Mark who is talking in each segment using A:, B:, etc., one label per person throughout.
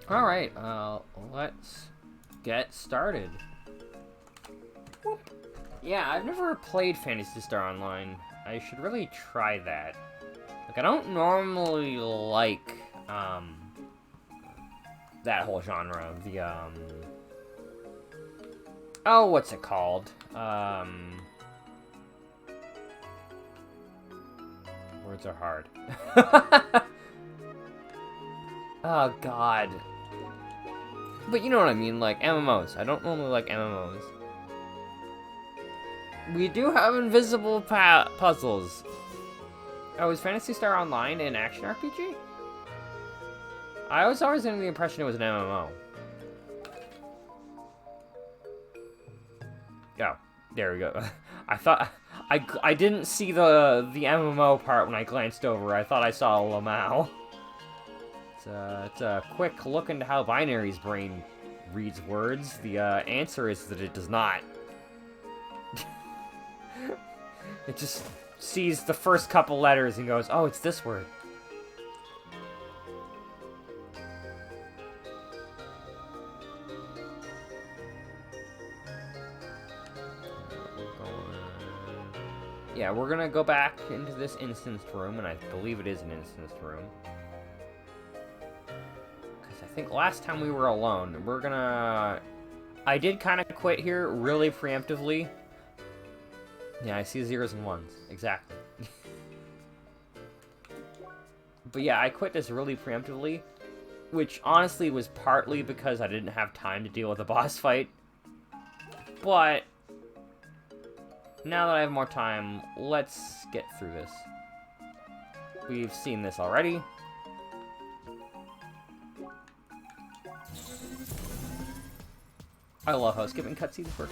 A: Alright, let's get started. Yeah, I've never played Phantasy Star Online. I should really try that. Like, I don't normally like, that whole genre. Oh, what's it called? Words are hard. Oh, God. But you know what I mean, like, MMOs. I don't normally like MMOs. We do have invisible puzzles. Oh, is Phantasy Star Online an action RPG? I was always under the impression it was an MMO. Oh, there we go. I thought... I didn't see the MMO part when I glanced over. I thought I saw a Lamau. It's a quick look into how Binary's brain reads words. The answer is that it does not. It just sees the first couple letters and goes, oh, it's this word. Yeah, we're gonna go back into this instanced room, and I believe it is an instanced room. Because I think last time we were alone, we're gonna... I did kind of quit here really preemptively. Yeah, I see zeros and ones. Exactly. But yeah, I quit this really preemptively, which honestly was partly because I didn't have time to deal with a boss fight. But now that I have more time, let's get through this. We've seen this already. I love how skipping cutscenes work.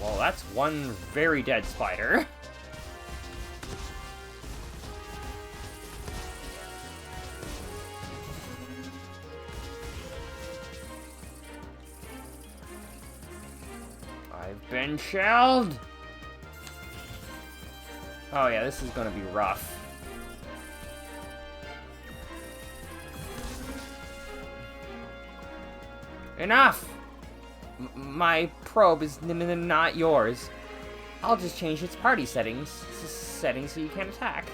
A: Well, that's one very dead spider. I've been shelled! Oh yeah, this is gonna be rough. Enough! My probe is not yours. I'll just change its party settings so you can't attack.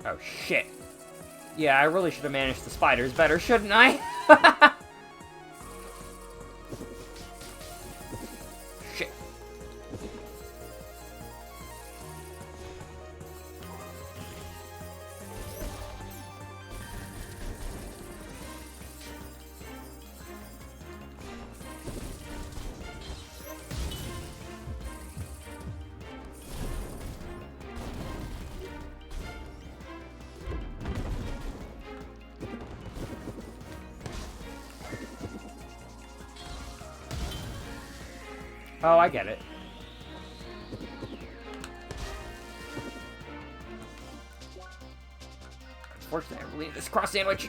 A: Oh shit. Yeah, I really should have managed the spiders better, shouldn't I? Shit. Oh, I get it. Unfortunately, I really need this cross sandwich.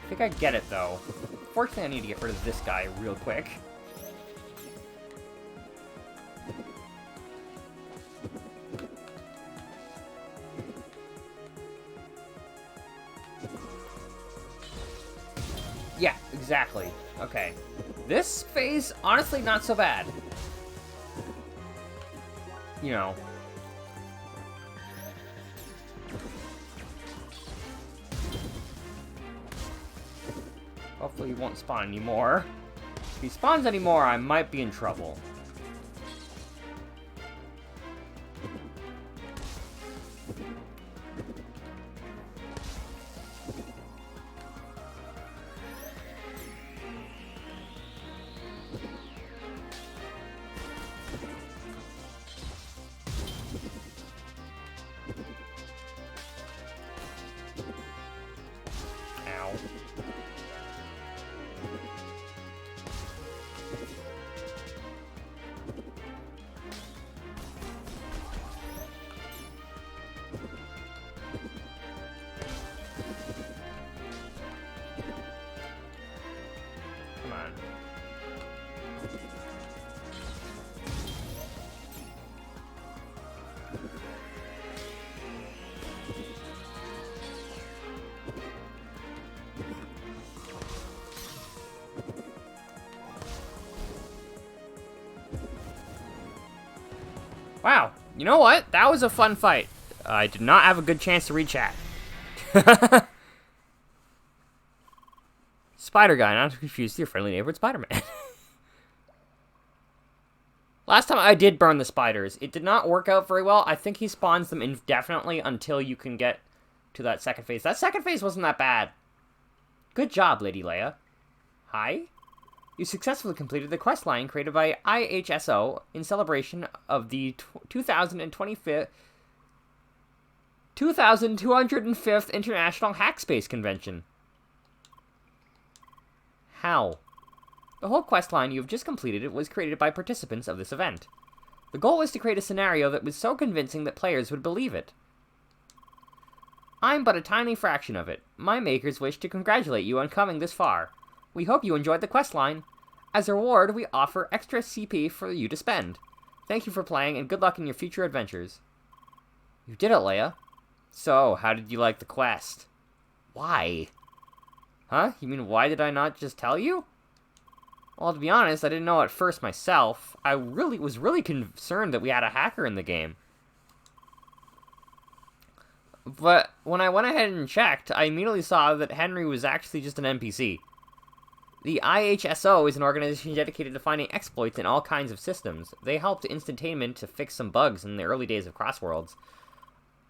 A: I think I get it, though. Fortunately, I need to get rid of this guy real quick. Yeah, exactly. Okay. This phase, honestly, not so bad. you know. Hopefully he won't spawn anymore. If he spawns anymore, I might be in trouble. Ow. Come on. Wow, you know what? That was a fun fight. I did not have a good chance to read chat. Spider guy, not to confuse with your friendly neighborhood Spider-Man. Last time I did burn the spiders. It did not work out very well. I think he spawns them indefinitely until you can get to that second phase. That second phase wasn't that bad. Good job, Lady Leia. Hi? You successfully completed the quest line created by IHSO in celebration of the 2205th International Hackspace Convention. How? The whole quest line you have just completed was created by participants of this event. The goal was to create a scenario that was so convincing that players would believe it. I'm but a tiny fraction of it. My makers wish to congratulate you on coming this far. We hope you enjoyed the quest line. As a reward, we offer extra CP for you to spend. Thank you for playing, and good luck in your future adventures. You did it, Leia. So, how did you like the quest? Why? Huh? You mean why did I not just tell you? Well, to be honest, I didn't know at first myself. I was really concerned that we had a hacker in the game. But when I went ahead and checked, I immediately saw that Henry was actually just an NPC. The IHSO is an organization dedicated to finding exploits in all kinds of systems. They helped Instantainment to fix some bugs in the early days of Crossworlds.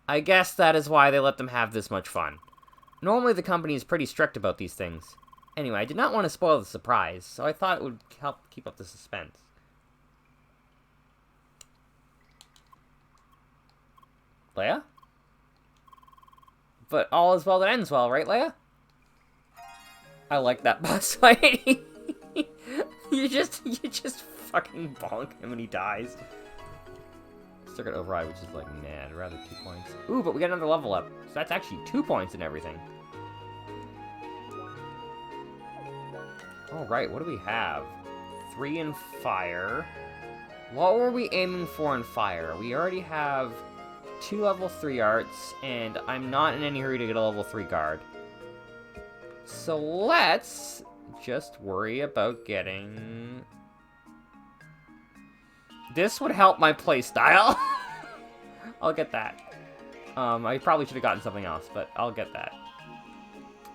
A: I guess that is why they let them have this much fun. Normally the company is pretty strict about these things. Anyway, I did not want to spoil the surprise, so I thought it would help keep up the suspense. Leia? But all is well that ends well, right, Leia? I like that boss fight. you just fucking bonk him and he dies. Circuit override, which is like, nah, I'd rather 2 points. Ooh, but we got another level up. So that's actually 2 points and everything. Alright, what do we have? 3 in fire. What were we aiming for in fire? We already have 2 level 3 arts, and I'm not in any hurry to get a level 3 guard. So let's just worry about getting... This would help my playstyle. I'll get that. I probably should have gotten something else, but I'll get that.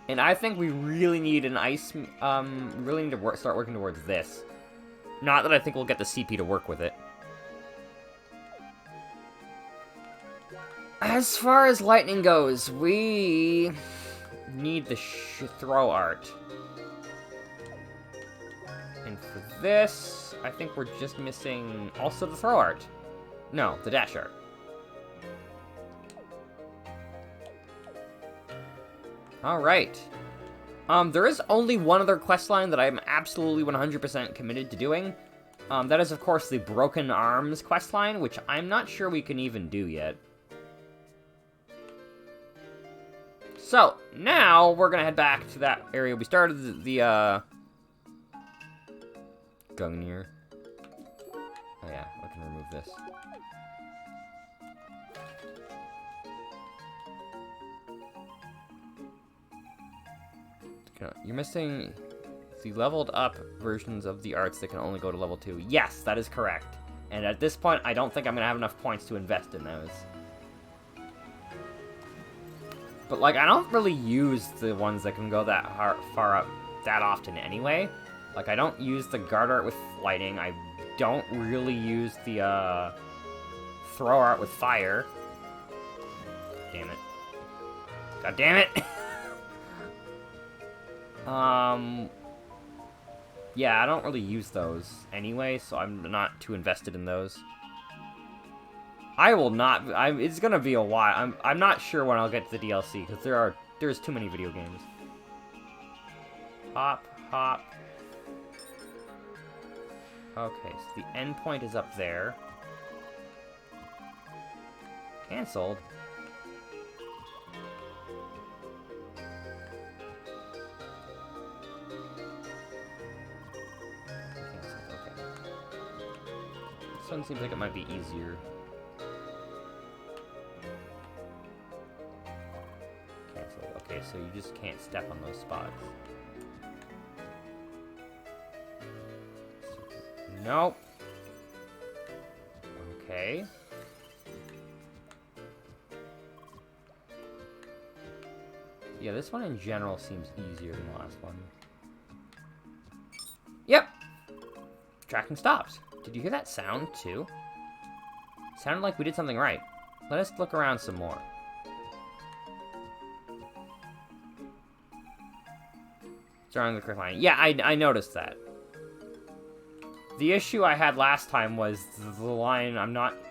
A: And I think we really need an ice... really need to start working towards this. Not that I think we'll get the CP to work with it. As far as lightning goes, we need the throw art. And for this, I think we're just missing also the throw art. No, the dash art. Alright. There is only one other questline that I'm absolutely 100% committed to doing. That is, of course, the Broken Arms questline, which I'm not sure we can even do yet. So, now we're gonna head back to that area we started the Gungnir. Oh yeah, I can remove this. You're missing the leveled up versions of the arts that can only go to level 2. Yes, that is correct. And at this point, I don't think I'm gonna have enough points to invest in those. But, like, I don't really use the ones that can go that far up that often anyway. Like, I don't use the guard art with lighting. I don't really use the, throw art with fire. Damn it. God damn it! Yeah, I don't really use those anyway, so I'm not too invested in those. I will not. It's gonna be a while. I'm not sure when I'll get to the DLC because there's too many video games. Hop, hop. Okay, so the endpoint is up there. Cancelled. This one seems like it might be easier. Cancel. Okay, so you just can't step on those spots. Nope. Okay. Yeah, this one in general seems easier than the last one. Yep! Tracking stops. Did you hear that sound, too? Sounded like we did something right. Let us look around some more. Drawing the correct line. Yeah, I noticed that. The issue I had last time was the line,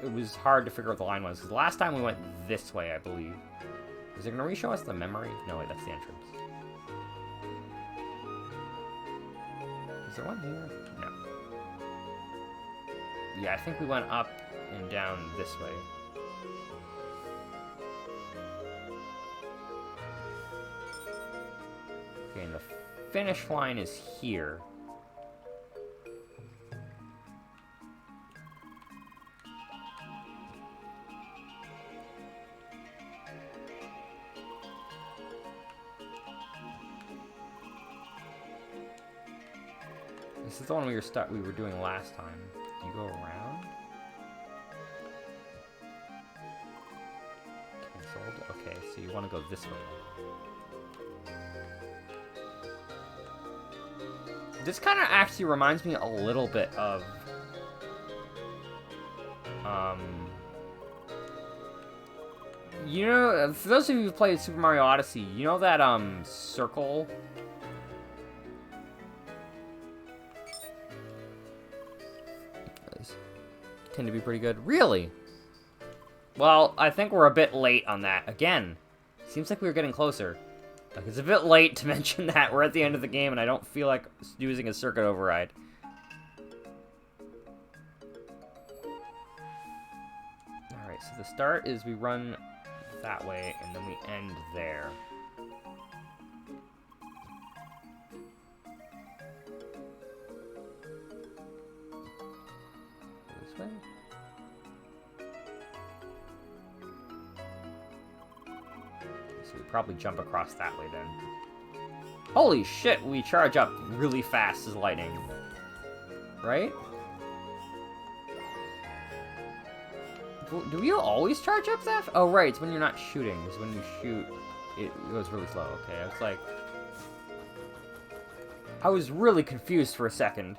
A: it was hard to figure out what the line was. 'Cause the last time we went this way, I believe. Is it going to re-show us the memory? No, wait, that's the entrance. Is there one here? No. Yeah, I think we went up and down this way. Okay, and the finish line is here. This is the one we were doing last time. Do you go around? Cancelled. Okay, so you want to go this way. This kind of actually reminds me a little bit of you know, for those of you who played Super Mario Odyssey, you know that circle. Tend to be pretty good. Really? Well, I think we're a bit late on that. Again, seems like we were getting closer. Like, it's a bit late to mention that we're at the end of the game and I don't feel like using a circuit override. Alright, so the start is we run that way and then we end there. This way? So we probably jump across that way then. Holy shit, we charge up really fast as lightning. Right? Do you always charge up that? Oh, right, it's when you're not shooting. It's when you shoot, it goes really slow. Okay, I was like... I was really confused for a second.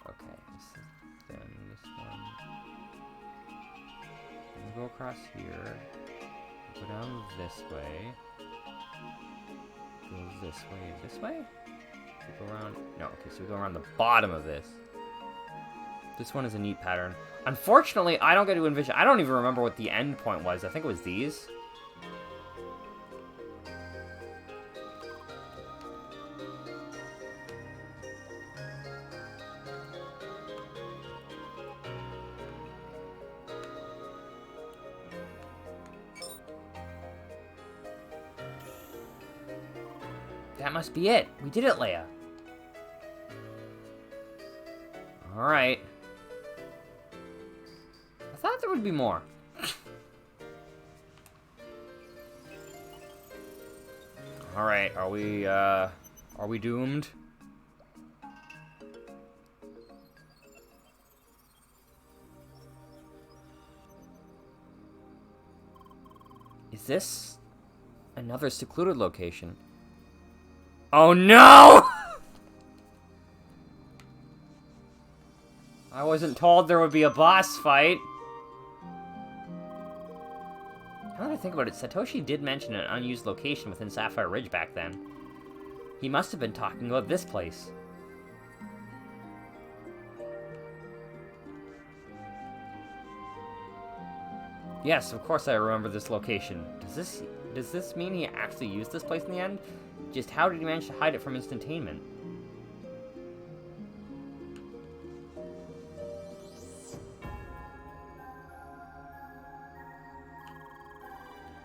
A: Okay, so then this one... We'll go across here. Go down this way. Go this way. This way? We go around... No, okay, so we go around the bottom of this. This one is a neat pattern. Unfortunately, I don't get to envision... I don't even remember what the end point was. I think it was these. That must be it. We did it, Leia. Alright. I thought there would be more. Alright, are we doomed? Is this another secluded location? Oh no! I wasn't told there would be a boss fight. Now that I think about it, Satoshi did mention an unused location within Sapphire Ridge back then. He must have been talking about this place. Yes, of course I remember this location. Does this mean he actually used this place in the end? Just how did he manage to hide it from instantainment?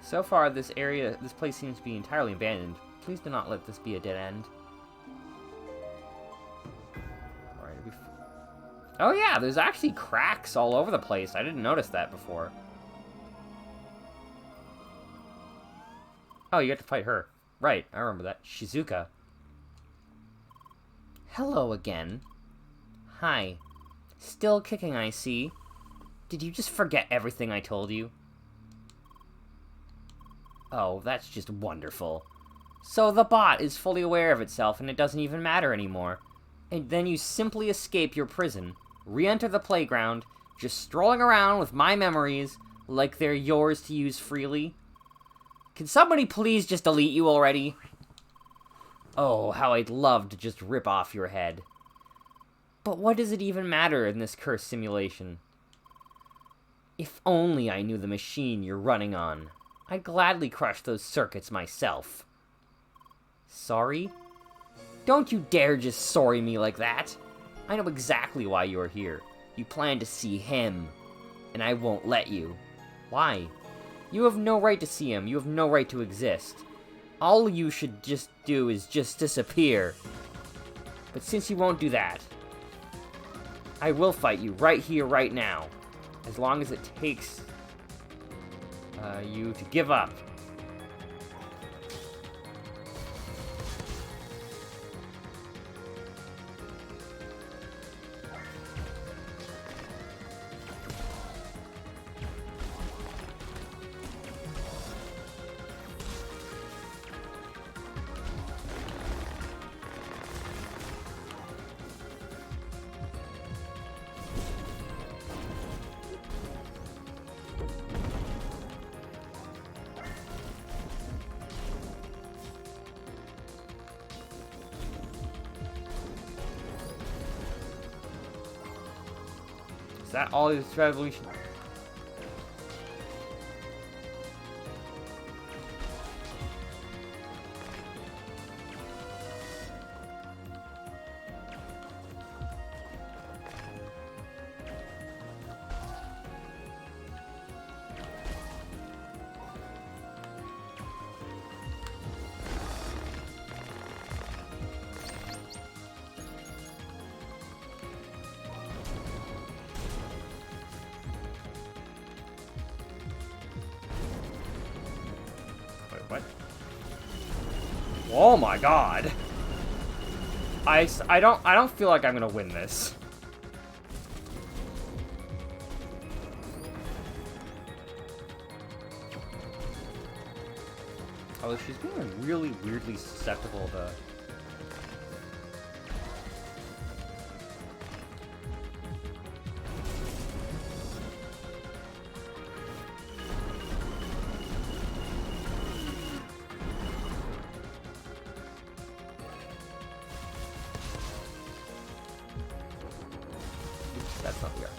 A: So far, this place seems to be entirely abandoned. Please do not let this be a dead end. Oh yeah, there's actually cracks all over the place. I didn't notice that before. Oh, you have to fight her. Right, I remember that. Shizuka. Hello again. Hi. Still kicking, I see. Did you just forget everything I told you? Oh, that's just wonderful. So the bot is fully aware of itself and it doesn't even matter anymore. And then you simply escape your prison, re-enter the playground, just strolling around with my memories like they're yours to use freely. Can somebody please just delete you already? Oh, how I'd love to just rip off your head. But what does it even matter in this cursed simulation? If only I knew the machine you're running on. I'd gladly crush those circuits myself. Sorry? Don't you dare just sorry me like that. I know exactly why you're here. You plan to see him. And I won't let you. Why? You have no right to see him. You have no right to exist. All you should just do is just disappear. But since you won't do that, I will fight you right here, right now. As long as it takes you to give up. Is that all his revolution? What? Oh my god. I don't feel like I'm gonna win this. Although she's being really weirdly susceptible to... That's not the art.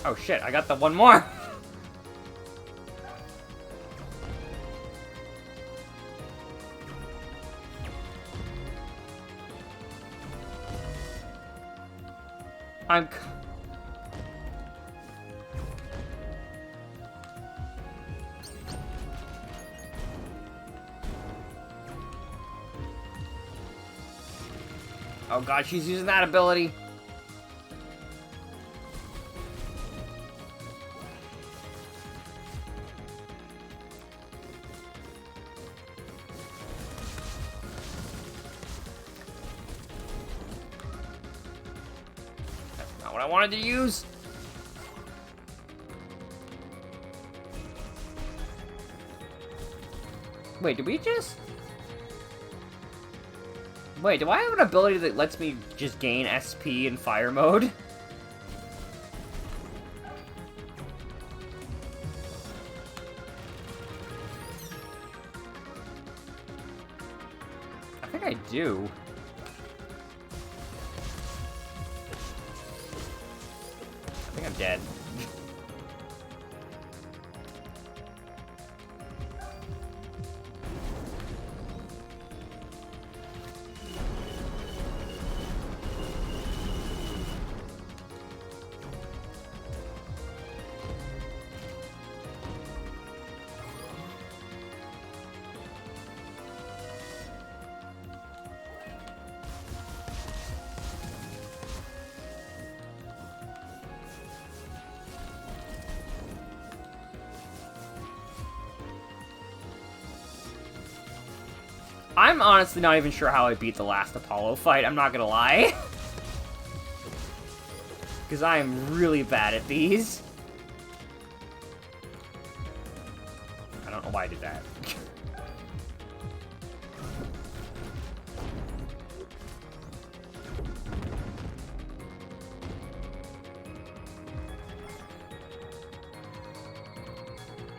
A: Oh shit, I got the one more! I'm... Oh god, she's using that ability. what I wanted to use. Wait, did we just... Wait, do I have an ability that lets me just gain SP in fire mode? I think I do. I think I'm dead. I'm honestly not even sure how I beat the last Apollo fight, I'm not gonna lie. Because I am really bad at these. I don't know why I did that.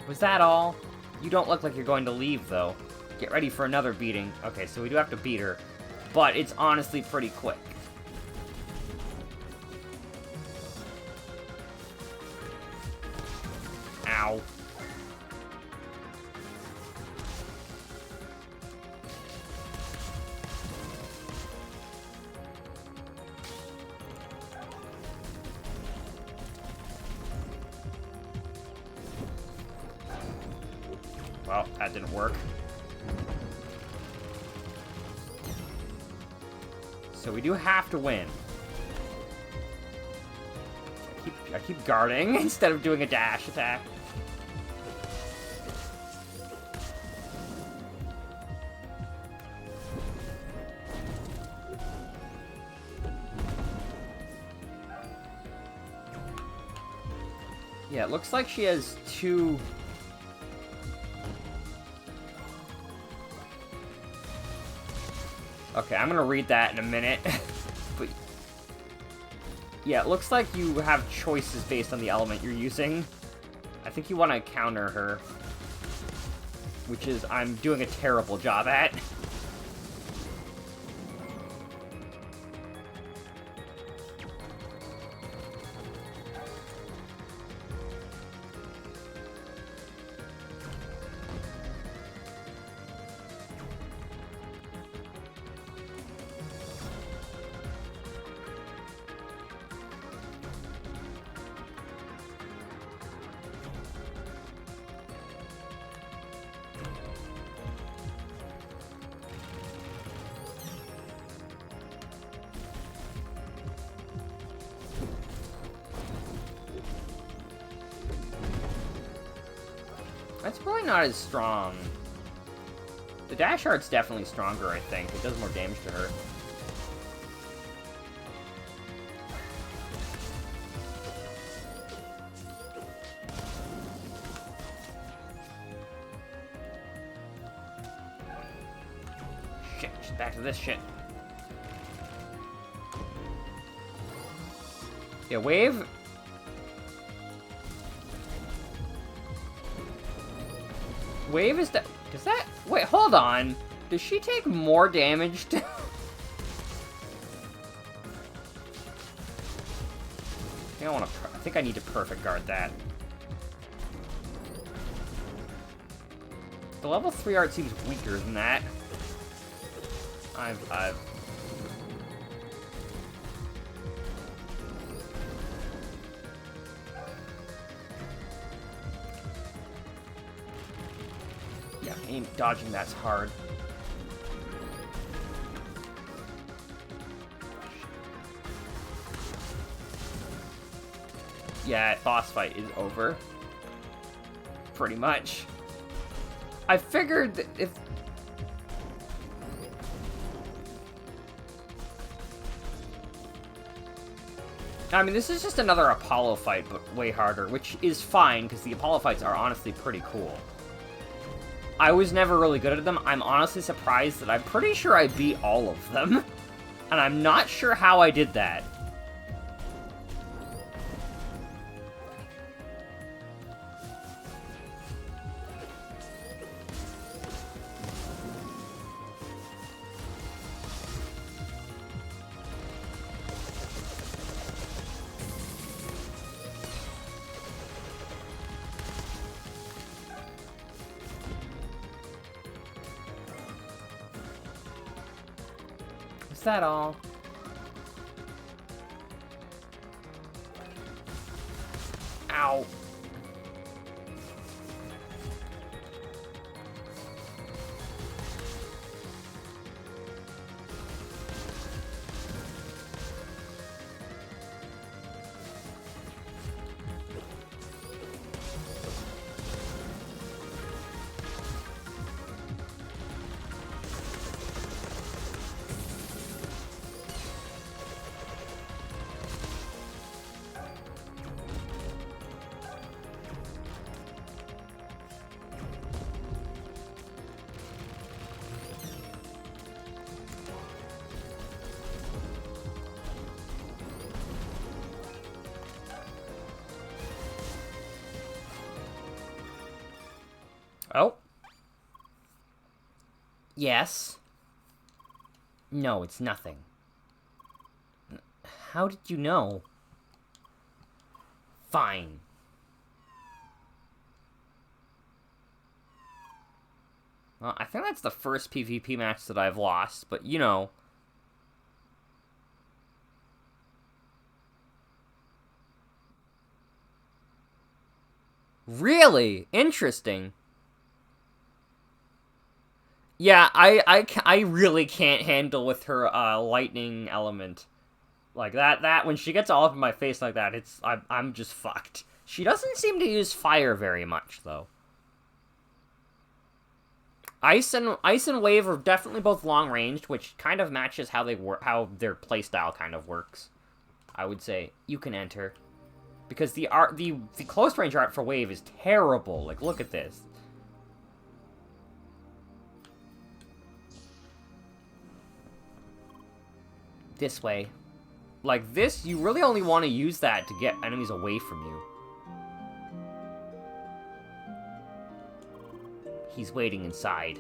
A: Was that all? You don't look like you're going to leave, though. Get ready for another beating. Okay, so we do have to beat her, but it's honestly pretty quick. Ow. Well, that didn't work. So we do have to win. I keep guarding instead of doing a dash attack. Yeah, it looks like she has two... Okay, I'm gonna read that in a minute. But yeah, it looks like you have choices based on the element you're using. I think you want to counter her, which is I'm doing a terrible job at. That's probably not as strong. The dash art's definitely stronger, I think. It does more damage to her. Shit, just back to this shit. Yeah, wave... Wave is that... Does that... Wait, hold on. Does she take more damage to... I think I need to perfect guard that. The level 3 art seems weaker than that. Yeah, dodging that's hard. Yeah, boss fight is over. Pretty much. I figured that if... I mean, this is just another Apollo fight, but way harder, which is fine, because the Apollo fights are honestly pretty cool. I was never really good at them. I'm honestly surprised that I'm pretty sure I beat all of them. And I'm not sure how I did that. Is that all? Ow. Oh. Yes. No, it's nothing. How did you know? Fine. Well, I think that's the first PvP match that I've lost, but you know. Really? Interesting. Yeah, I really can't handle with her lightning element. Like that when she gets all up in my face like that, I'm just fucked. She doesn't seem to use fire very much though. Ice and Wave are definitely both long ranged, which kind of matches how they work, how their playstyle kind of works. I would say you can enter because the close range art for Wave is terrible. Like look at this. This way. Like this, you really only want to use that to get enemies away from you. He's waiting inside.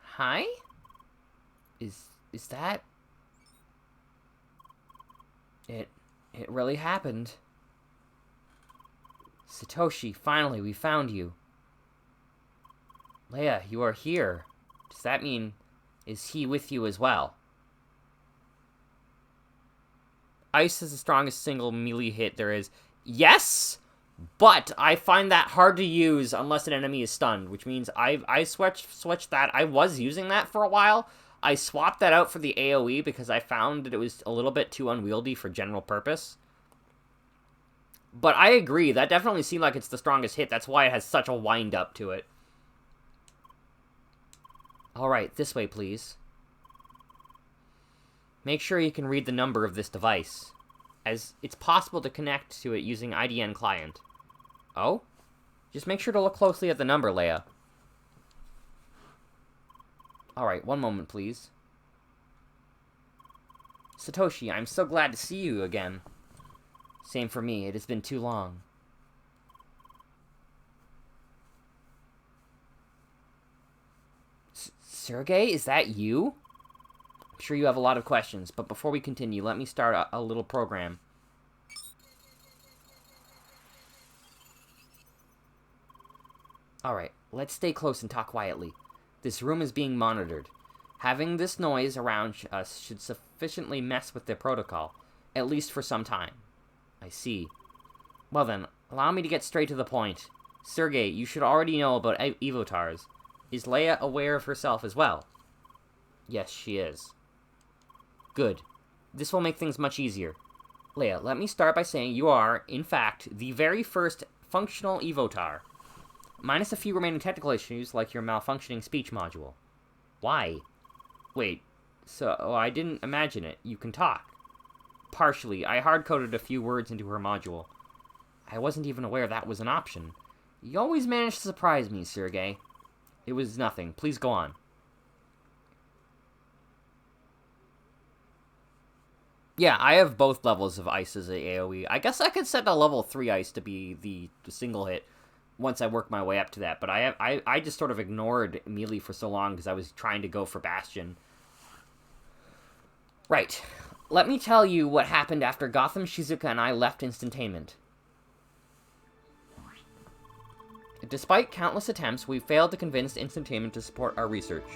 A: Hi? Is that... It really happened. Satoshi, finally, we found you. Leia, you are here. Does that mean, is he with you as well? Ice is the strongest single melee hit there is. Yes, but I find that hard to use unless an enemy is stunned, which means I switched that. I was using that for a while. I swapped that out for the AoE because I found that it was a little bit too unwieldy for general purpose. But I agree, that definitely seemed like it's the strongest hit. That's why it has such a wind-up to it. Alright, this way, please. Make sure you can read the number of this device, as it's possible to connect to it using IDN client. Oh? Just make sure to look closely at the number, Leia. Alright, one moment, please. Satoshi, I'm so glad to see you again. Same for me, it has been too long. Sergey, is that you? I'm sure you have a lot of questions, but before we continue, let me start a little program. Alright, let's stay close and talk quietly. This room is being monitored. Having this noise around us should sufficiently mess with the protocol, at least for some time. I see. Well then, allow me to get straight to the point. Sergey, you should already know about Evotars. Is Leia aware of herself as well? Yes, she is. Good. This will make things much easier. Leia, let me start by saying you are, in fact, the very first functional Evotar. Minus a few remaining technical issues, like your malfunctioning speech module. Why? Wait, so I didn't imagine it. You can talk. Partially. I hard-coded a few words into her module. I wasn't even aware that was an option. You always manage to surprise me, Sergey. It was nothing. Please go on. Yeah, I have both levels of ice as a AoE. I guess I could set a level 3 ice to be the single hit once I work my way up to that, but I just sort of ignored melee for so long because I was trying to go for Bastion. Right. Let me tell you what happened after Gotham, Shizuka, and I left Instantainment. Despite countless attempts, we failed to convince Instantainment to support our research.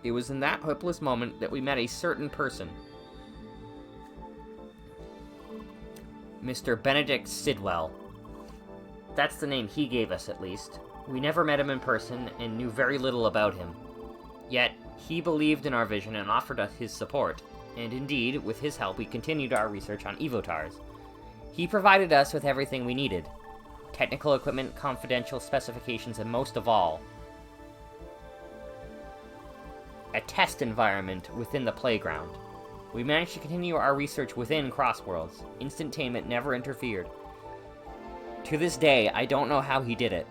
A: It was in that hopeless moment that we met a certain person. Mr. Benedict Sidwell. That's the name he gave us, at least. We never met him in person and knew very little about him. Yet, he believed in our vision and offered us his support. And indeed, with his help, we continued our research on Evotars. He provided us with everything we needed. Technical equipment, confidential specifications, and most of all, a test environment within the playground. We managed to continue our research within Crossworlds. Instantainment never interfered. To this day, I don't know how he did it.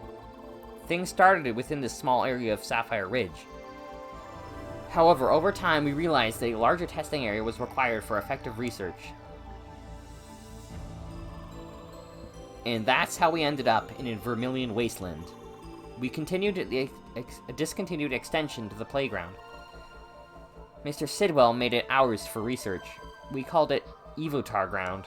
A: Things started within this small area of Sapphire Ridge. However, over time, we realized that a larger testing area was required for effective research. And that's how we ended up in a Vermilion Wasteland. We continued a discontinued extension to the playground. Mr. Sidwell made it ours for research. We called it Evotar Ground.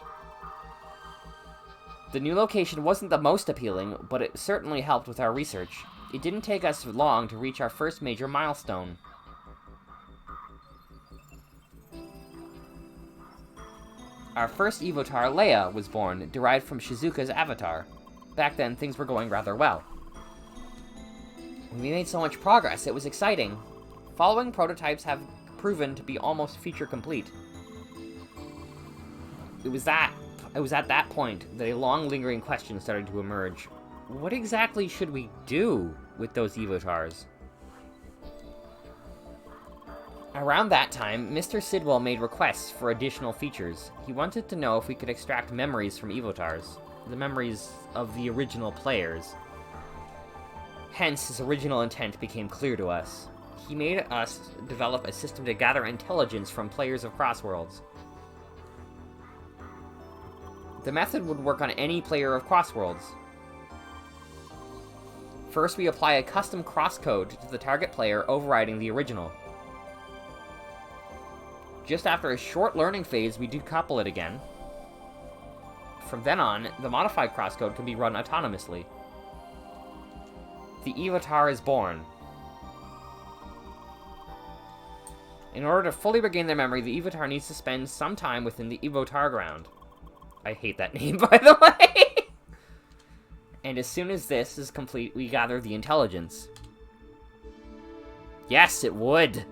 A: The new location wasn't the most appealing, but it certainly helped with our research. It didn't take us long to reach our first major milestone. Our first Evotar, Leia, was born, derived from Shizuka's avatar. Back then, things were going rather well. We made so much progress, it was exciting. Following prototypes have proven to be almost feature complete. It was at that point that a long lingering question started to emerge. What exactly should we do with those Evotars? Around that time, Mr. Sidwell made requests for additional features. He wanted to know if we could extract memories from Evotars, the memories of the original players. Hence, his original intent became clear to us. He made us develop a system to gather intelligence from players of Crossworlds. The method would work on any player of Crossworlds. First, we apply a custom CrossCode to the target player, overriding the original. Just after a short learning phase, we decouple it again. From then on, the modified CrossCode can be run autonomously. The Evotar is born. In order to fully regain their memory, the Evotar needs to spend some time within the Evotar Ground. I hate that name, by the way! And as soon as this is complete, we gather the intelligence. Yes, it would!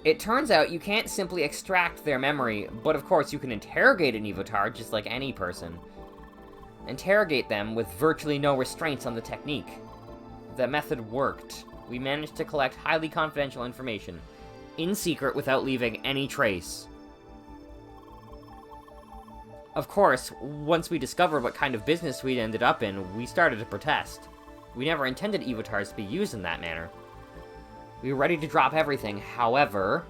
A: It turns out you can't simply extract their memory, but of course you can interrogate an Evotar just like any person. Interrogate them with virtually no restraints on the technique. The method worked. We managed to collect highly confidential information, in secret without leaving any trace. Of course, once we discovered what kind of business we'd ended up in, we started to protest. We never intended Evotars to be used in that manner. We were ready to drop everything, however,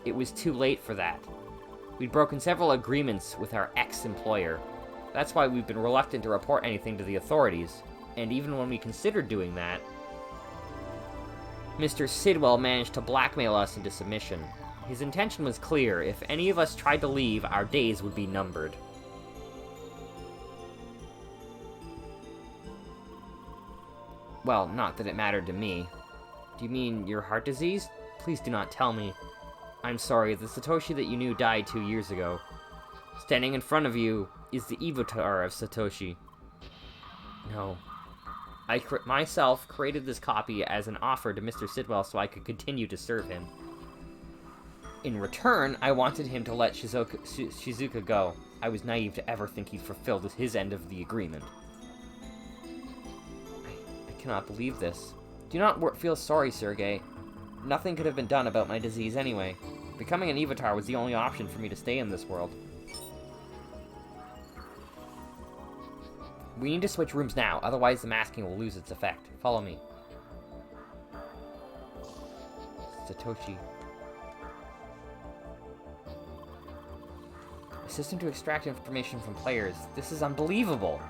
A: it was too late for that. We'd broken several agreements with our ex-employer. That's why we've been reluctant to report anything to the authorities, and even when we considered doing that, Mr. Sidwell managed to blackmail us into submission. His intention was clear: if any of us tried to leave, our days would be numbered. Well, not that it mattered to me. Do you mean your heart disease? Please do not tell me. I'm sorry, the Satoshi that you knew died 2 years ago. Standing in front of you is the Evotar of Satoshi. No. I myself created this copy as an offer to Mr. Sidwell so I could continue to serve him. In return, I wanted him to let Shizuka go. I was naive to ever think he'd fulfilled his end of the agreement. cannot believe this. Do not feel sorry, Sergei. Nothing could have been done about my disease anyway. Becoming an Evotar was the only option for me to stay in this world. We need to switch rooms now, otherwise the masking will lose its effect. Follow me. Satoshi. A system to extract information from players. This is unbelievable!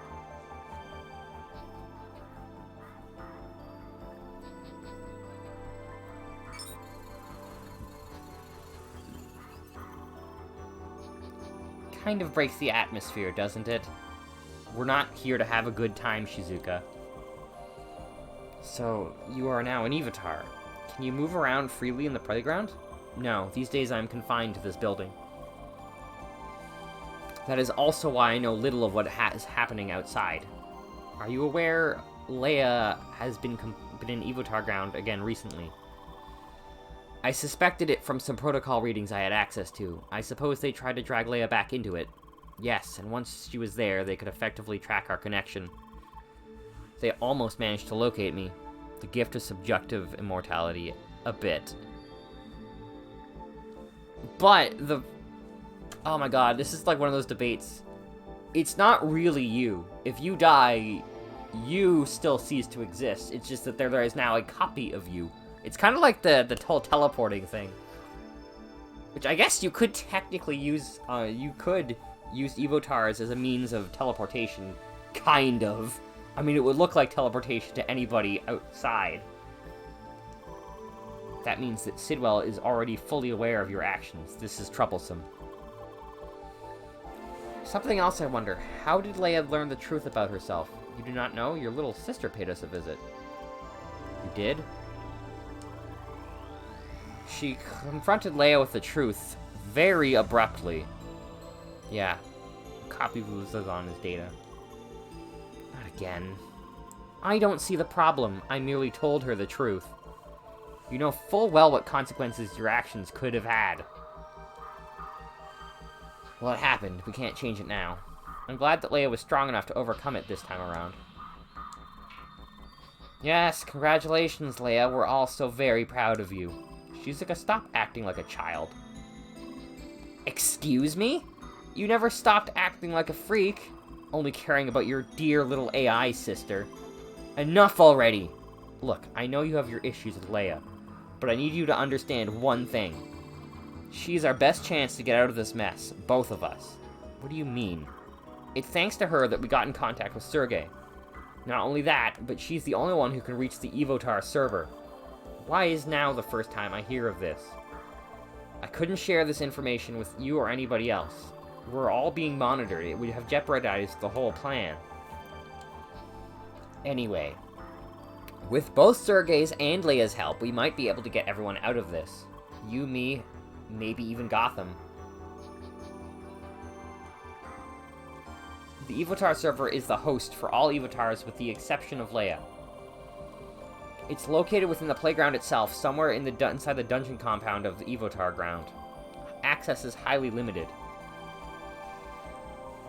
A: Kind of breaks the atmosphere, doesn't it? We're not here to have a good time, Shizuka. So, you are now an Evotar. Can you move around freely in the playground? No, these days I am confined to this building. That is also why I know little of what is happening outside. Are you aware Leia has been in Evotar ground again recently? I suspected it from some protocol readings I had access to. I suppose they tried to drag Leia back into it. Yes, and once she was there, they could effectively track our connection. They almost managed to locate me. The gift of subjective immortality, a bit. But oh my god, this is like one of those debates. It's not really you. If you die, you still cease to exist. It's just that there is now a copy of you. It's kind of like the whole teleporting thing. Which I guess you could technically use, use Evotars as a means of teleportation. Kind of. I mean, it would look like teleportation to anybody outside. That means that Sidwell is already fully aware of your actions. This is troublesome. Something else I wonder. How did Leia learn the truth about herself? You do not know? Your little sister paid us a visit. You did? She confronted Leia with the truth very abruptly. Yeah. Copy of Zazan is data. Not again. I don't see the problem. I merely told her the truth. You know full well what consequences your actions could have had. Well, it happened. We can't change it now. I'm glad that Leia was strong enough to overcome it this time around. Yes, congratulations, Leia. We're all so very proud of you. Shizuka, stop acting like a child. Excuse me? You never stopped acting like a freak, only caring about your dear little AI sister. Enough already! Look, I know you have your issues with Leia, but I need you to understand one thing. She's our best chance to get out of this mess, both of us. What do you mean? It's thanks to her that we got in contact with Sergei. Not only that, but she's the only one who can reach the Evotar server. Why is now the first time I hear of this? I couldn't share this information with you or anybody else. We're all being monitored. It would have jeopardized the whole plan. Anyway, with both Sergei's and Leia's help, we might be able to get everyone out of this. You, me, maybe even Gotham. The Evotar server is the host for all Evotars with the exception of Leia. It's located within the playground itself, somewhere inside the dungeon compound of the Evotar ground. Access is highly limited.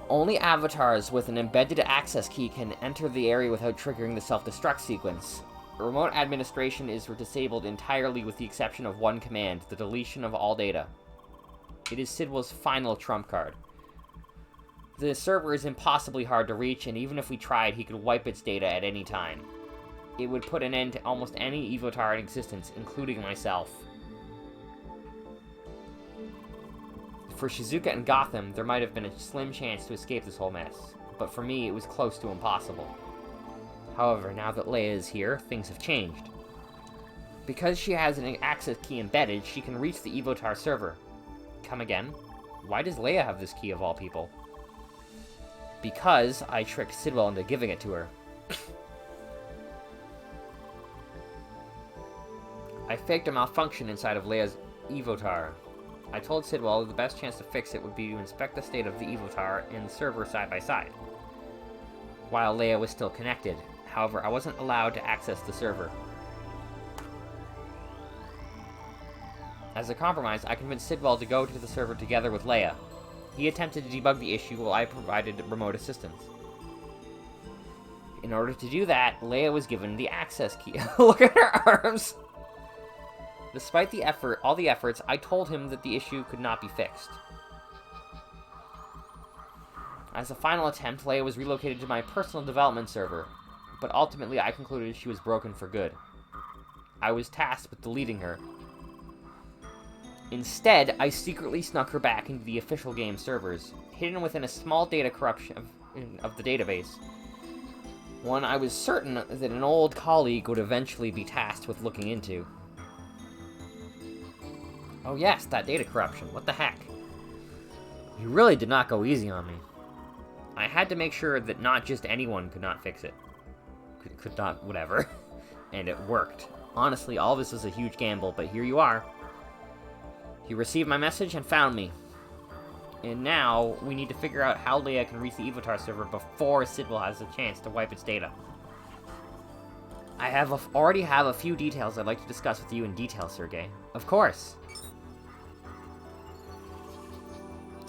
A: Only avatars with an embedded access key can enter the area without triggering the self-destruct sequence. Remote administration is disabled entirely with the exception of one command, the deletion of all data. It is Sidwell's final trump card. The server is impossibly hard to reach, and even if we tried, he could wipe its data at any time. It would put an end to almost any Evotar in existence, including myself. For Shizuka and Gotham, there might have been a slim chance to escape this whole mess, but for me, it was close to impossible. However, now that Leia is here, things have changed. Because she has an access key embedded, she can reach the Evotar server. Come again? Why does Leia have this key of all people? Because I tricked Sidwell into giving it to her. I faked a malfunction inside of Leia's Evotar. I told Sidwell the best chance to fix it would be to inspect the state of the Evotar and the server side by side, while Leia was still connected. However, I wasn't allowed to access the server. As a compromise, I convinced Sidwell to go to the server together with Leia. He attempted to debug the issue while I provided remote assistance. In order to do that, Leia was given the access key. Look at her arms! Despite all the efforts, I told him that the issue could not be fixed. As a final attempt, Leia was relocated to my personal development server, but ultimately I concluded she was broken for good. I was tasked with deleting her. Instead, I secretly snuck her back into the official game servers, hidden within a small data corruption of the database. One I was certain that an old colleague would eventually be tasked with looking into. Oh yes, that data corruption. What the heck? You really did not go easy on me. I had to make sure that not just anyone could not fix it. Could not, whatever. And it worked. Honestly, all this was a huge gamble, but here you are. You received my message and found me. And now, we need to figure out how Leia can reach the Evotar server before Sidwell has a chance to wipe its data. I already have a few details I'd like to discuss with you in detail, Sergei. Of course.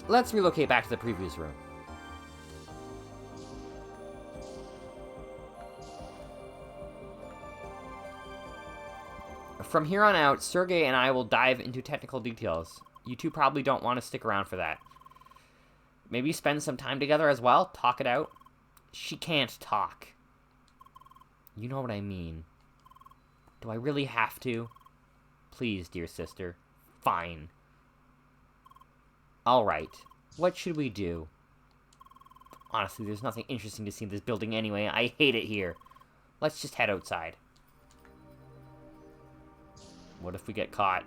A: Let's relocate back to the previews room. From here on out, Sergei and I will dive into technical details. You two probably don't want to stick around for that. Maybe spend some time together as well? Talk it out? She can't talk. You know what I mean. Do I really have to? Please, dear sister. Fine. Alright. What should we do? Honestly, there's nothing interesting to see in this building anyway. I hate it here. Let's just head outside. What if we get caught?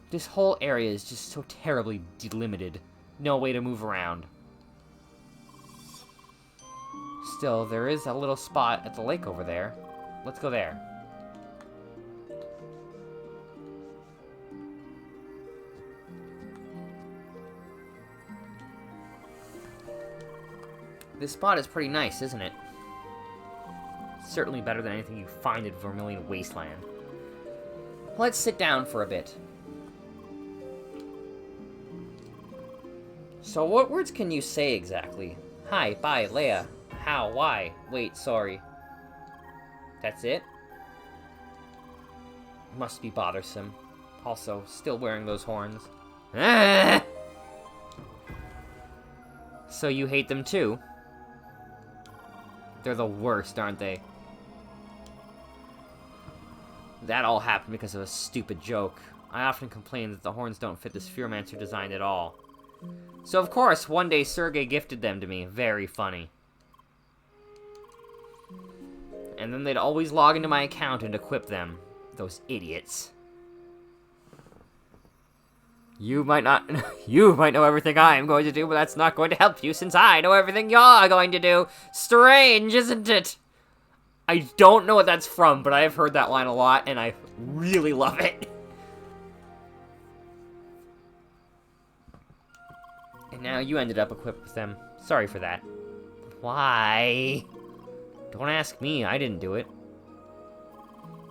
A: This whole area is just so terribly delimited. No way to move around. Still, there is a little spot at the lake over there. Let's go there. This spot is pretty nice, isn't it? Certainly better than anything you find in Vermilion Wasteland. Let's sit down for a bit. So what words can you say exactly? Hi, bye, Leia. How, why? Wait, sorry. That's it? Must be bothersome. Also, still wearing those horns. Ah! So you hate them too? They're the worst, aren't they? That all happened because of a stupid joke. I often complain that the horns don't fit the Spheromancer design at all. So of course, one day Sergei gifted them to me. Very funny. And then they'd always log into my account and equip them. Those idiots. You might know everything I am going to do, but that's not going to help you since I know everything you're going to do. Strange, isn't it? I don't know what that's from, but I have heard that line a lot, and I really love it. And now you ended up equipped with them. Sorry for that. Why? Don't ask me, I didn't do it.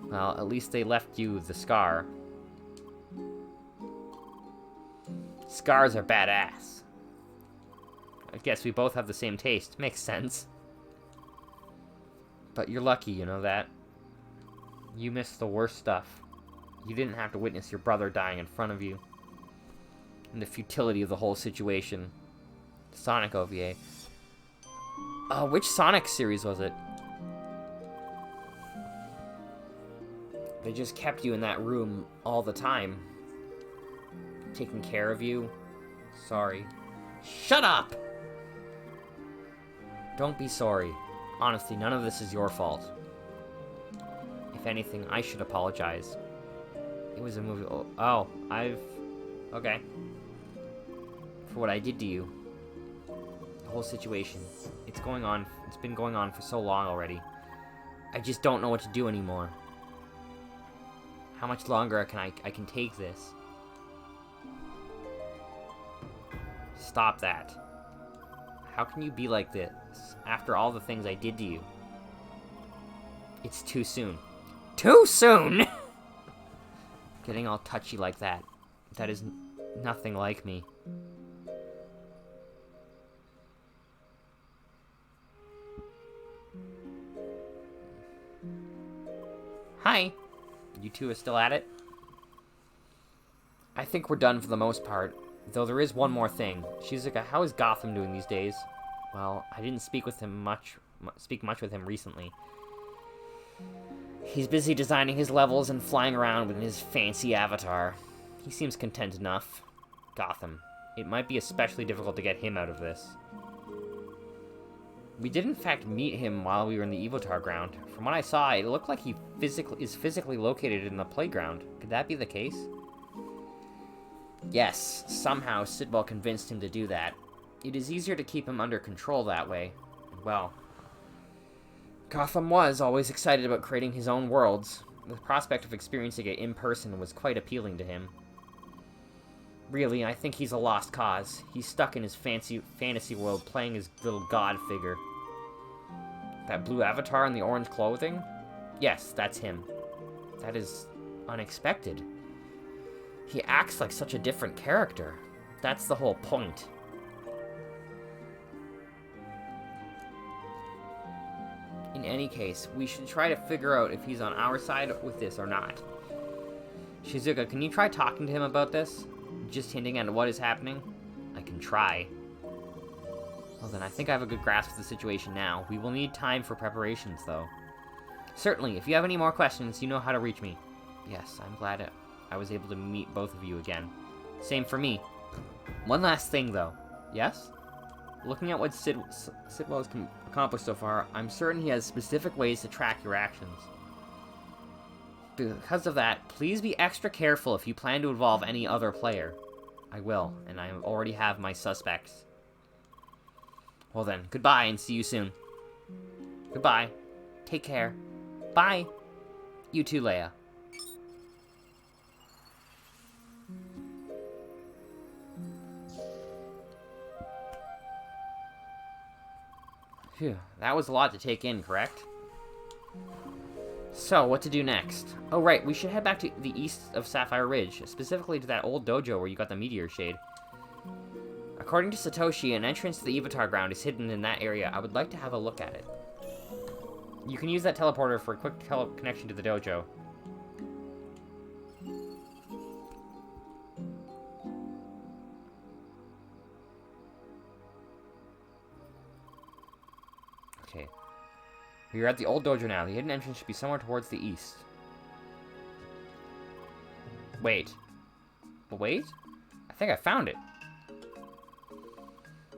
A: Well, at least they left you the scar. Scars are badass. I guess we both have the same taste. Makes sense. But you're lucky, you know that? You missed the worst stuff. You didn't have to witness your brother dying in front of you. And the futility of the whole situation. Sonic OVA. Which Sonic series was it? They just kept you in that room all the time. Taking care of you. Sorry. Shut up! Don't be sorry. Honestly, none of this is your fault. If anything, I should apologize. It was a movie. Okay. For what I did to you. The whole situation. It's been going on for so long already. I just don't know what to do anymore. How much longer I can take this? Stop that. How can you be like this after all the things I did to you? It's too soon. Too soon?! Getting all touchy like that. That is nothing like me. Hi. You two are still at it? I think we're done for the most part. Though there is one more thing. Shizuka, how is Gotham doing these days? Well, I didn't speak much with him recently. He's busy designing his levels and flying around with his fancy avatar. He seems content enough. Gotham. It might be especially difficult to get him out of this. We did in fact meet him while we were in the Evotar ground. From what I saw, it looked like he is physically located in the playground. Could that be the case? Yes, somehow Sidwell convinced him to do that. It is easier to keep him under control that way. And well, Gotham was always excited about creating his own worlds. The prospect of experiencing it in person was quite appealing to him. Really, I think he's a lost cause. He's stuck in his fantasy world playing his little god figure. That blue avatar in the orange clothing? Yes, that's him. That is unexpected. He acts like such a different character. That's the whole point. In any case, we should try to figure out if he's on our side with this or not. Shizuka, can you try talking to him about this? Just hinting at what is happening? I can try. Well then, I think I have a good grasp of the situation now. We will need time for preparations, though. Certainly, if you have any more questions, you know how to reach me. Yes, I'm glad I was able to meet both of you again. Same for me. One last thing, though. Yes? Looking at what Sidwell has accomplished so far, I'm certain he has specific ways to track your actions. Because of that, please be extra careful if you plan to involve any other player. I will, and I already have my suspects. Well then, goodbye and see you soon. Goodbye. Take care. Bye. You too, Leia. Phew, that was a lot to take in, correct? So, what to do next? Oh right, we should head back to the east of Sapphire Ridge, specifically to that old dojo where you got the meteor shade. According to Satoshi, an entrance to the Evotar ground is hidden in that area. I would like to have a look at it. You can use that teleporter for a quick connection to the dojo. Okay. We are at the old dojo now. The hidden entrance should be somewhere towards the east. Wait. Wait? I think I found it.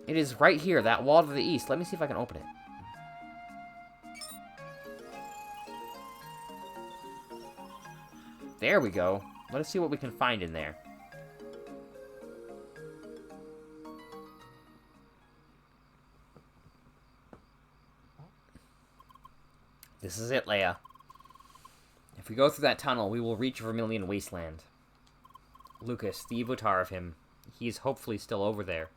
A: It is right here, that wall to the east. Let me see if I can open it. There we go. Let us see what we can find in there. This is it, Leia. If we go through that tunnel, we will reach Vermilion Wasteland. Lucas, the Evotar of him, he is hopefully still over there.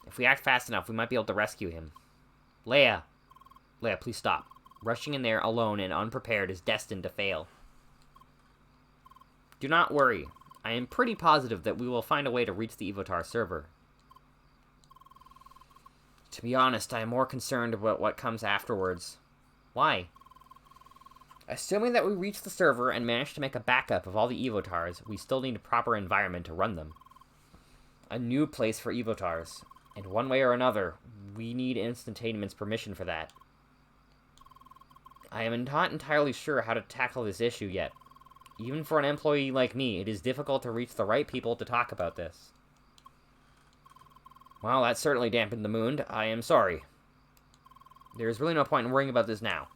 A: If we act fast enough, we might be able to rescue him. Leia! Leia, please stop. Rushing in there alone and unprepared is destined to fail. Do not worry. I am pretty positive that we will find a way to reach the Evotar server. To be honest, I am more concerned about what comes afterwards. Why? Assuming that we reach the server and manage to make a backup of all the Evotars, we still need a proper environment to run them. A new place for Evotars. And one way or another, we need Instantanement's permission for that. I am not entirely sure how to tackle this issue yet. Even for an employee like me, it is difficult to reach the right people to talk about this. Well, that certainly dampened the mood. I am sorry. There is really no point in worrying about this now.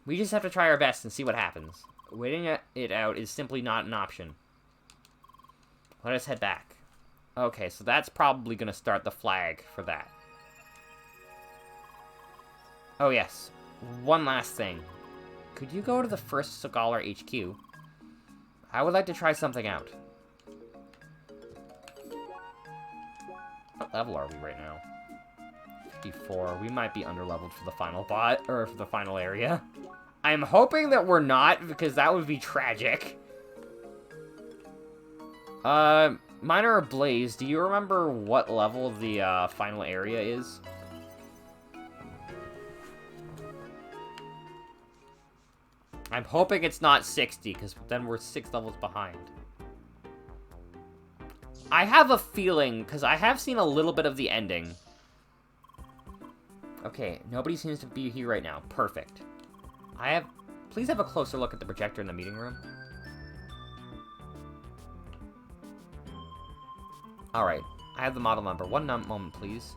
A: We just have to try our best and see what happens. Waiting it out is simply not an option. Let us head back. Okay, so that's probably going to start the flag for that. Oh yes, one last thing. Could you go to the first Scholar HQ? I would like to try something out. What level are we right now? 54. We might be underleveled for the final bot, or for the final area. I'm hoping that we're not, because that would be tragic. Minor Blaze, do you remember what level the final area is? I'm hoping it's not 60, because then we're 6 levels behind. I have a feeling, because I have seen a little bit of the ending. Okay, nobody seems to be here right now. Perfect. Please have a closer look at the projector in the meeting room. Alright, I have the model number. One moment, please.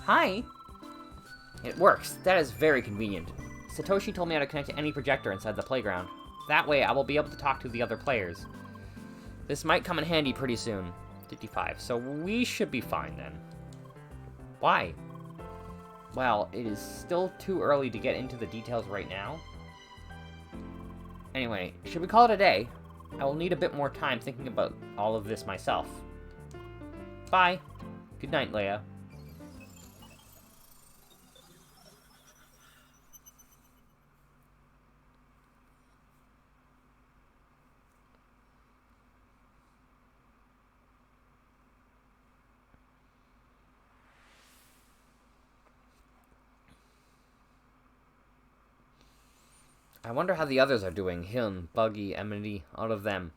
A: Hi! It works. That is very convenient. Satoshi told me how to connect to any projector inside the playground. That way, I will be able to talk to the other players. This might come in handy pretty soon. 55. So we should be fine then. Why? Well, it is still too early to get into the details right now. Anyway, should we call it a day? I will need a bit more time thinking about all of this myself. Bye. Good night, Leia. I wonder how the others are doing. Hiln, Buggy, Emily, all of them.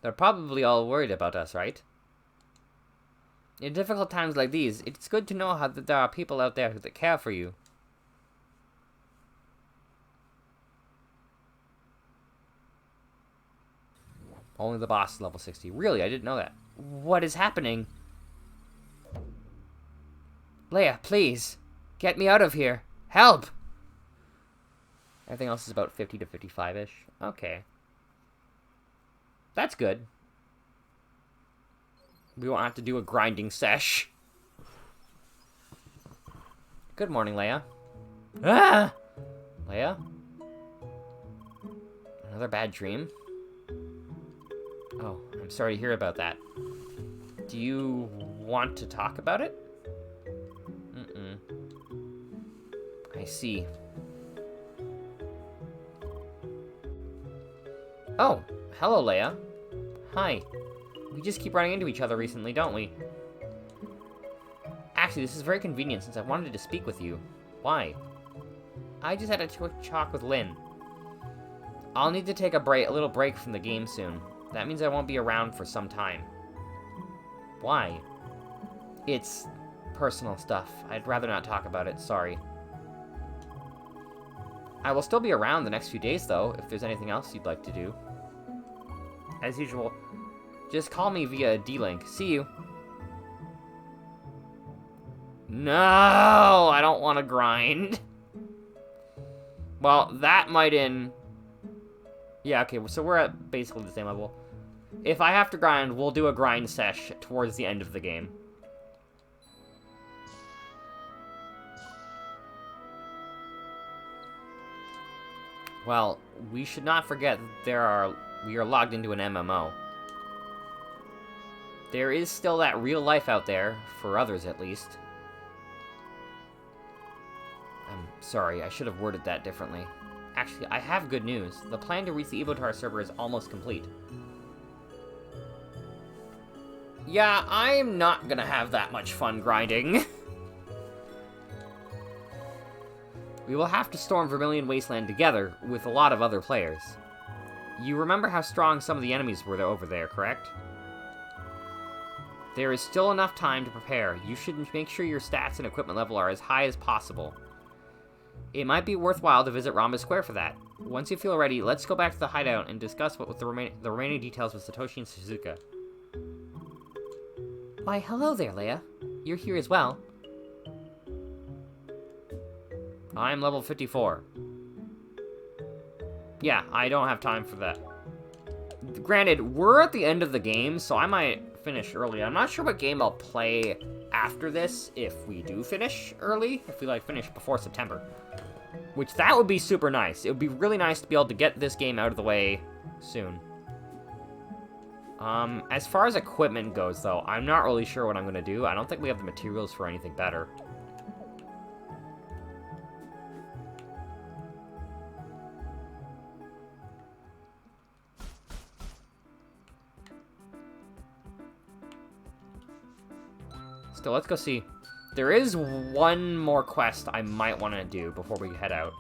A: They're probably all worried about us, right? In difficult times like these, it's good to know how that there are people out there that care for you. Only the boss is level 60. Really? I didn't know that. What is happening? Leia, please. Get me out of here. Help! Everything else is about 50 to 55-ish. Okay. That's good. We won't have to do a grinding sesh. Good morning, Leia. Ah! Leia? Another bad dream? Oh, I'm sorry to hear about that. Do you want to talk about it? I see. Oh, hello, Leia. Hi. We just keep running into each other recently, don't we? Actually, this is very convenient since I wanted to speak with you. Why? I just had a quick talk with Lynn. I'll need to take a little break from the game soon. That means I won't be around for some time. Why? It's personal stuff. I'd rather not talk about it, sorry. I will still be around the next few days, though, if there's anything else you'd like to do. As usual, just call me via D-Link. See you. No, I don't want to grind. Well, that might end... Yeah, okay, so we're at basically the same level. If I have to grind, we'll do a grind sesh towards the end of the game. Well, we should not forget that we are logged into an MMO. There is still that real life out there, for others at least. I'm sorry, I should have worded that differently. Actually, I have good news. The plan to reach the Evotar server is almost complete. Yeah, I'm not gonna have that much fun grinding. We will have to storm Vermilion Wasteland together with a lot of other players. You remember how strong some of the enemies were over there, correct? There is still enough time to prepare. You should make sure your stats and equipment level are as high as possible. It might be worthwhile to visit Rhombus Square for that. Once you feel ready, let's go back to the hideout and discuss what with the remaining details with Satoshi and Suzuka. Why, hello there, Leia. You're here as well. I'm level 54. Yeah, I don't have time for that. Granted, we're at the end of the game, so I might finish early. I'm not sure what game I'll play after this if we do finish early. If we, finish before September. Which, that would be super nice. It would be really nice to be able to get this game out of the way soon. As far as equipment goes, though, I'm not really sure what I'm going to do. I don't think we have the materials for anything better. Still, let's go see. There is one more quest I might want to do before we head out.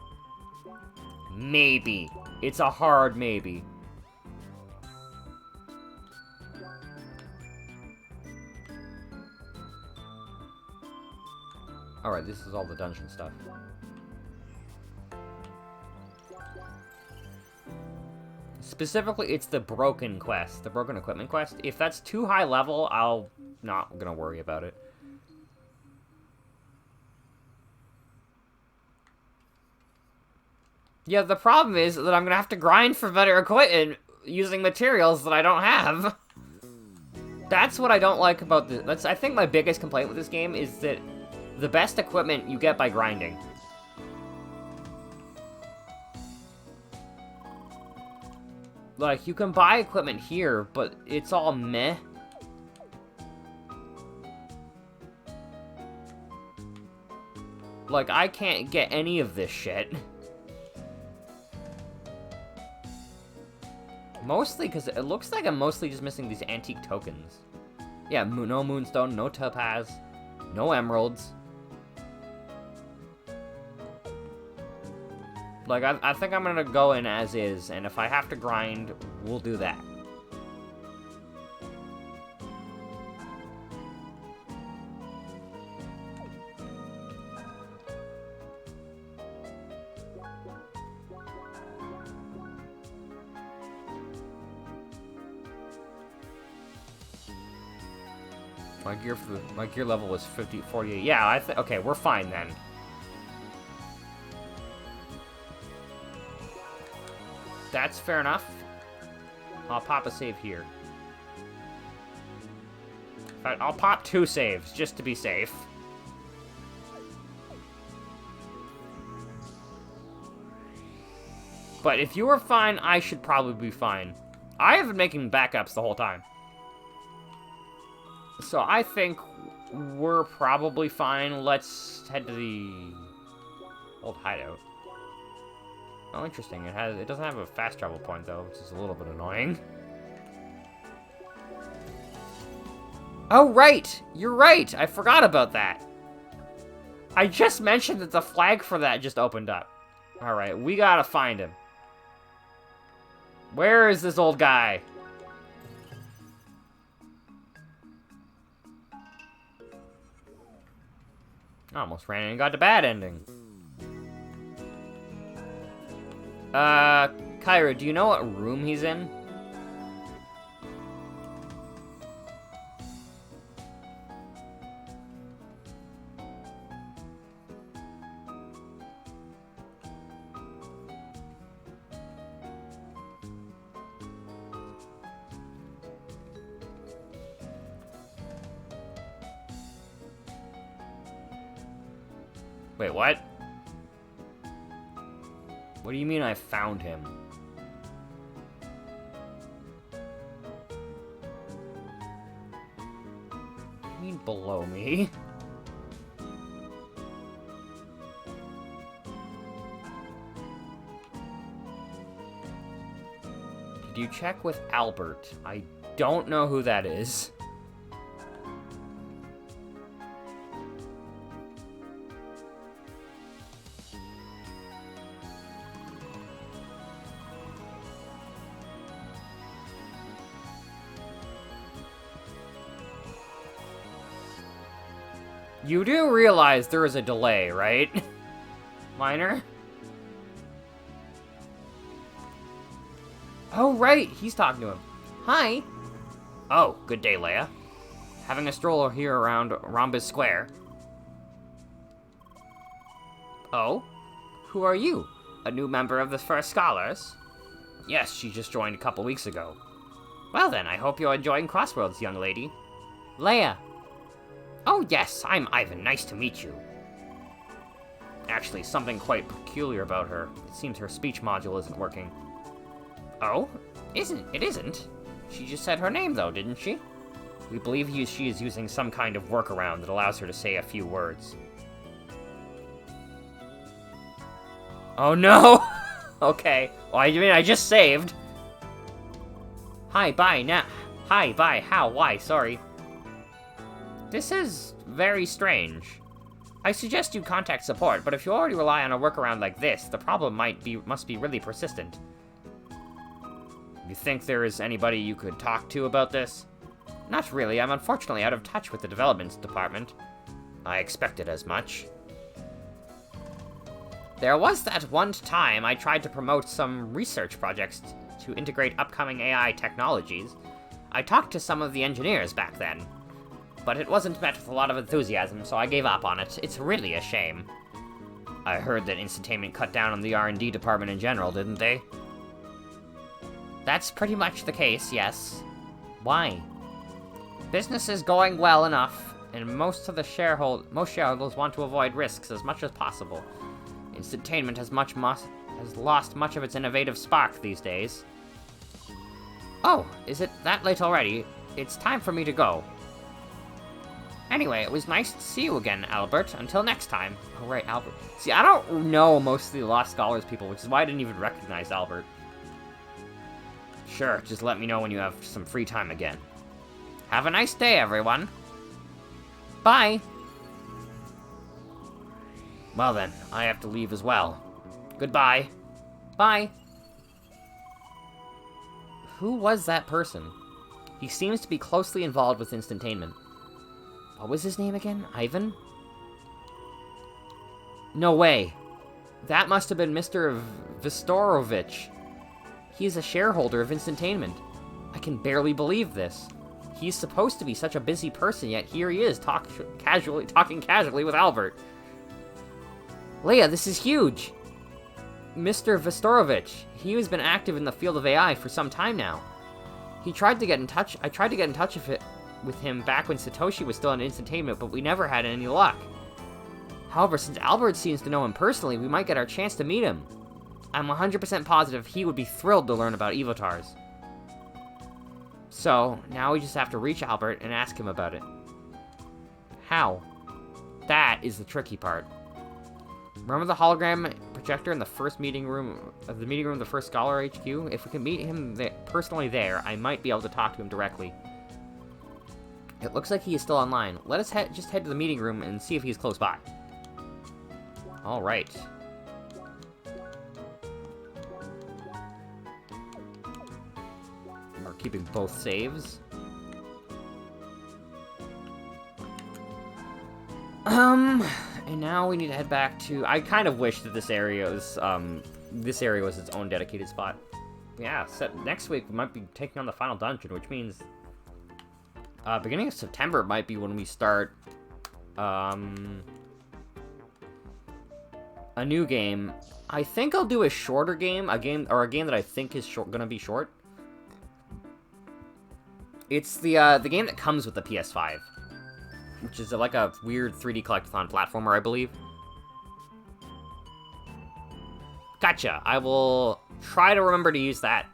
A: Maybe. It's a hard maybe. Alright, this is all the dungeon stuff. Specifically, it's the broken quest, the broken equipment quest. If that's too high level, I'll not gonna worry about it. Yeah, the problem is that I'm gonna have to grind for better equipment using materials that I don't have. That's what I don't like about this. I think my biggest complaint with this game is that the best equipment you get by grinding. Like, you can buy equipment here, but it's all meh. Like, I can't get any of this shit. Mostly because it looks like I'm mostly just missing these antique tokens. Yeah, no moonstone, no topaz, no emeralds. Like, I think I'm gonna go in as is, and if I have to grind, we'll do that. My gear level was 48. Yeah, okay, we're fine then. That's fair enough. I'll pop a save here. In fact, I'll pop 2 saves, just to be safe. But if you were fine, I should probably be fine. I have been making backups the whole time. So I think we're probably fine. Let's head to the old hideout. Oh, interesting. It doesn't have a fast travel point though, which is a little bit annoying. Oh, right! You're right! I forgot about that. I just mentioned that the flag for that just opened up. Alright, we gotta find him. Where is this old guy? I almost ran in and got the bad ending. Kyra, do you know what room he's in? Wait, what? What do you mean I found him? You mean below me? Did you check with Albert? I don't know who that is. You do realize there is a delay, right? Minor? Oh, right! He's talking to him. Hi! Oh, good day, Leia. Having a stroll here around Rhombus Square. Oh? Who are you? A new member of the First Scholars? Yes, she just joined a couple weeks ago. Well then, I hope you're enjoying Crossroads, young lady. Leia! Oh yes, I'm Ivan. Nice to meet you. Actually, something quite peculiar about her. It seems her speech module isn't working. Oh? It isn't? She just said her name, though, didn't she? We believe she is using some kind of workaround that allows her to say a few words. Oh no! Okay. Well, I mean, I just saved. Hi, bye, now. Hi, bye, how, why, sorry. This is very strange. I suggest you contact support, but if you already rely on a workaround like this, the problem must be really persistent. You think there is anybody you could talk to about this? Not really. I'm unfortunately out of touch with the development department. I expected as much. There was that one time I tried to promote some research projects to integrate upcoming AI technologies. I talked to some of the engineers back then, but it wasn't met with a lot of enthusiasm, so I gave up on it. It's really a shame. I heard that Instantainment cut down on the R&D department in general, didn't they? That's pretty much the case, yes. Why? Business is going well enough, and most shareholders want to avoid risks as much as possible. Instantainment has lost much of its innovative spark these days. Oh, is it that late already? It's time for me to go. Anyway, it was nice to see you again, Albert. Until next time. Oh, right, Albert. See, I don't know most of the Lost Scholars people, which is why I didn't even recognize Albert. Sure, just let me know when you have some free time again. Have a nice day, everyone. Bye. Well then, I have to leave as well. Goodbye. Bye. Who was that person? He seems to be closely involved with Instantainment. What was his name again? Ivan? No way. That must have been Mr. Vistorovich. He's a shareholder of Instantainment. I can barely believe this. He's supposed to be such a busy person, yet here he is, talking casually with Albert. Leia, this is huge! Mr. Vistorovich, he has been active in the field of AI for some time now. I tried to get in touch with him back when Satoshi was still in Instantainment, but we never had any luck. However, since Albert seems to know him personally, we might get our chance to meet him. I'm 100% positive he would be thrilled to learn about Evotars. So, now we just have to reach Albert and ask him about it. How? That is the tricky part. Remember the hologram projector in the first meeting room of the first Scholar HQ? If we can meet him personally there, I might be able to talk to him directly. It looks like he is still online. Let us just head to the meeting room and see if he's close by. Alright. We're keeping both saves. And now we need to head back to... I kind of wish that this area was its own dedicated spot. Yeah, next week we might be taking on the final dungeon, which means... beginning of September might be when we start, a new game. I think I'll do a shorter game, a game that I think is gonna be short. It's the game that comes with the PS5. Which is like a weird 3D collectathon platformer, I believe. Gotcha. I will try to remember to use that.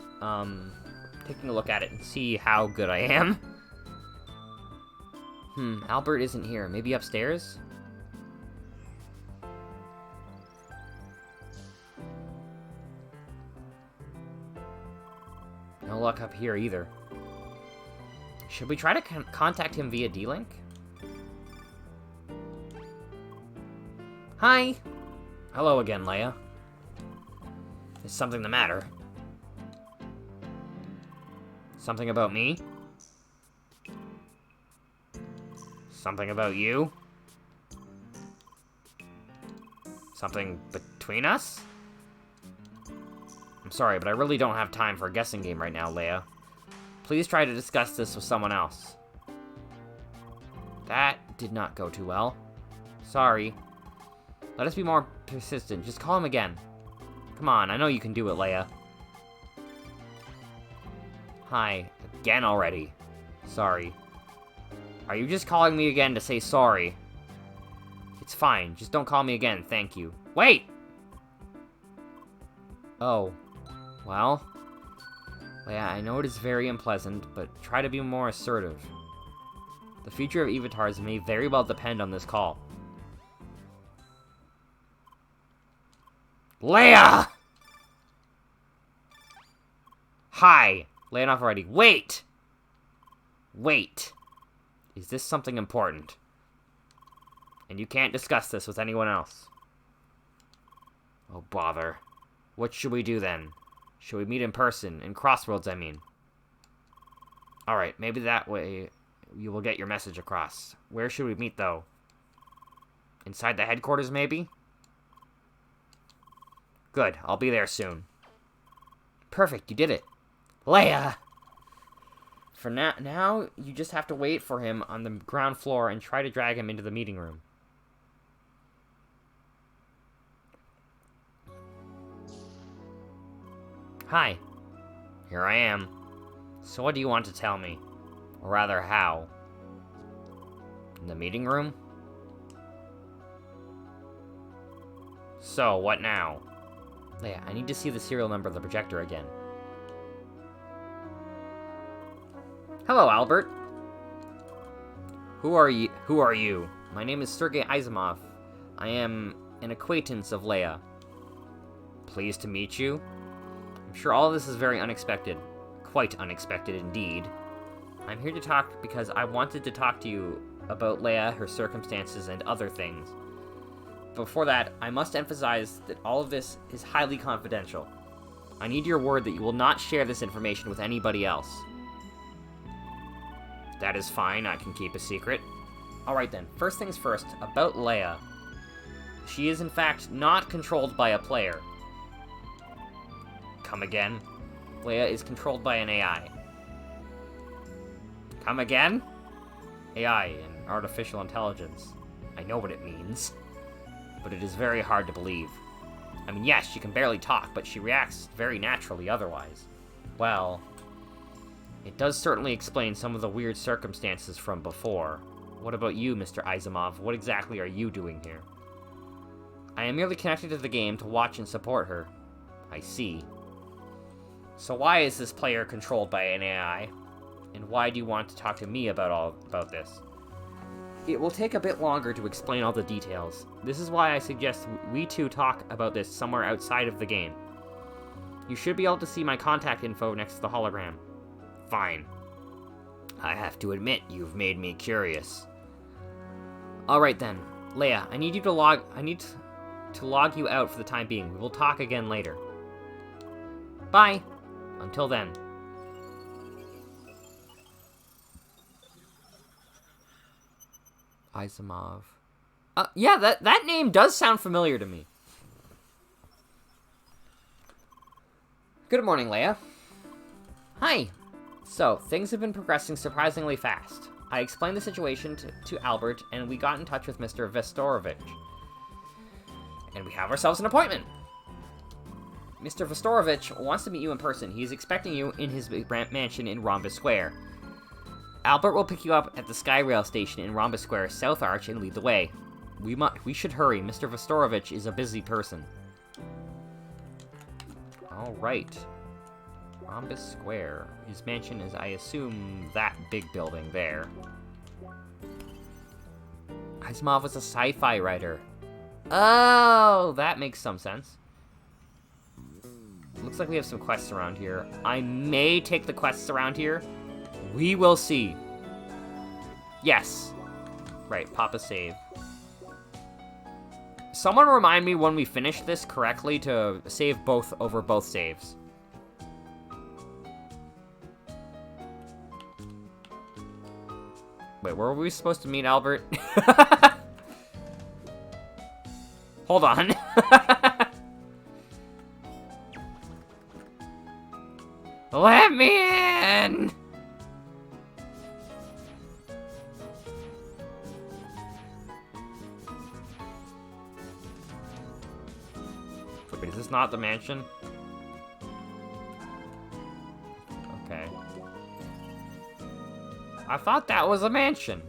A: Taking a look at it and see how good I am. Albert isn't here. Maybe upstairs? No luck up here either. Should we try to contact him via D-Link? Hi! Hello again, Leia. Is something the matter? Something about me? Something about you? Something between us? I'm sorry, but I really don't have time for a guessing game right now, Leia. Please try to discuss this with someone else. That did not go too well. Sorry. Let us be more persistent. Just call him again. Come on, I know you can do it, Leia. Hi. Again already. Sorry. Are you just calling me again to say sorry? It's fine. Just don't call me again, thank you. Wait! Oh. Well. Leia, I know it is very unpleasant, but try to be more assertive. The future of Evotars may very well depend on this call. Leia! Hi! Lay it off already. Wait! Wait. Is this something important? And you can't discuss this with anyone else. Oh, bother. What should we do then? Should we meet in person? In Crossroads, I mean. Alright, maybe that way you will get your message across. Where should we meet, though? Inside the headquarters, maybe? Good, I'll be there soon. Perfect, you did it. Leia! For now, you just have to wait for him on the ground floor and try to drag him into the meeting room. Hi. Here I am. So what do you want to tell me? Or rather, how? In the meeting room? So, what now? Leia, I need to see the serial number of the projector again. Hello, Albert. Who are you? My name is Sergei Isamov. I am an acquaintance of Leia. Pleased to meet you. I'm sure all of this is very unexpected. Quite unexpected indeed. I'm here to talk because I wanted to talk to you about Leia, her circumstances, and other things. Before that, I must emphasize that all of this is highly confidential. I need your word that you will not share this information with anybody else. That is fine, I can keep a secret. Alright then, first things first, about Leia. She is in fact not controlled by a player. Come again? Leia is controlled by an AI. Come again? AI, an artificial intelligence. I know what it means. But it is very hard to believe. I mean, yes, she can barely talk, but she reacts very naturally otherwise. Well, it does certainly explain some of the weird circumstances from before. What about you, Mr. Isamov? What exactly are you doing here? I am merely connected to the game to watch and support her. I see. So why is this player controlled by an AI? And why do you want to talk to me about this? It will take a bit longer to explain all the details. This is why I suggest we two talk about this somewhere outside of the game. You should be able to see my contact info next to the hologram. Fine. I have to admit, you've made me curious. Alright then. Leia, I need to log you out for the time being. We will talk again later. Bye! Until then. Isamov. Yeah, that name does sound familiar to me. Good morning, Leia. Hi. So, things have been progressing surprisingly fast. I explained the situation to Albert, and we got in touch with Mr. Vostorovich. And we have ourselves an appointment. Mr. Vostorovich wants to meet you in person. He's expecting you in his mansion in Rhombus Square. Albert will pick you up at the Skyrail station in Rhombus Square, South Arch, and lead the way. We should hurry. Mr. Vostorovich is a busy person. Alright. Rhombus Square. His mansion is, I assume, that big building there. Isamov was a sci-fi writer. Oh, that makes some sense. Looks like we have some quests around here. I may take the quests around here. We will see. Yes. Right, pop a save. Someone remind me when we finish this correctly to save both over both saves. Wait, where were we supposed to meet Albert? Hold on. Let me in! Wait, is this not the mansion? Okay. I thought that was a mansion.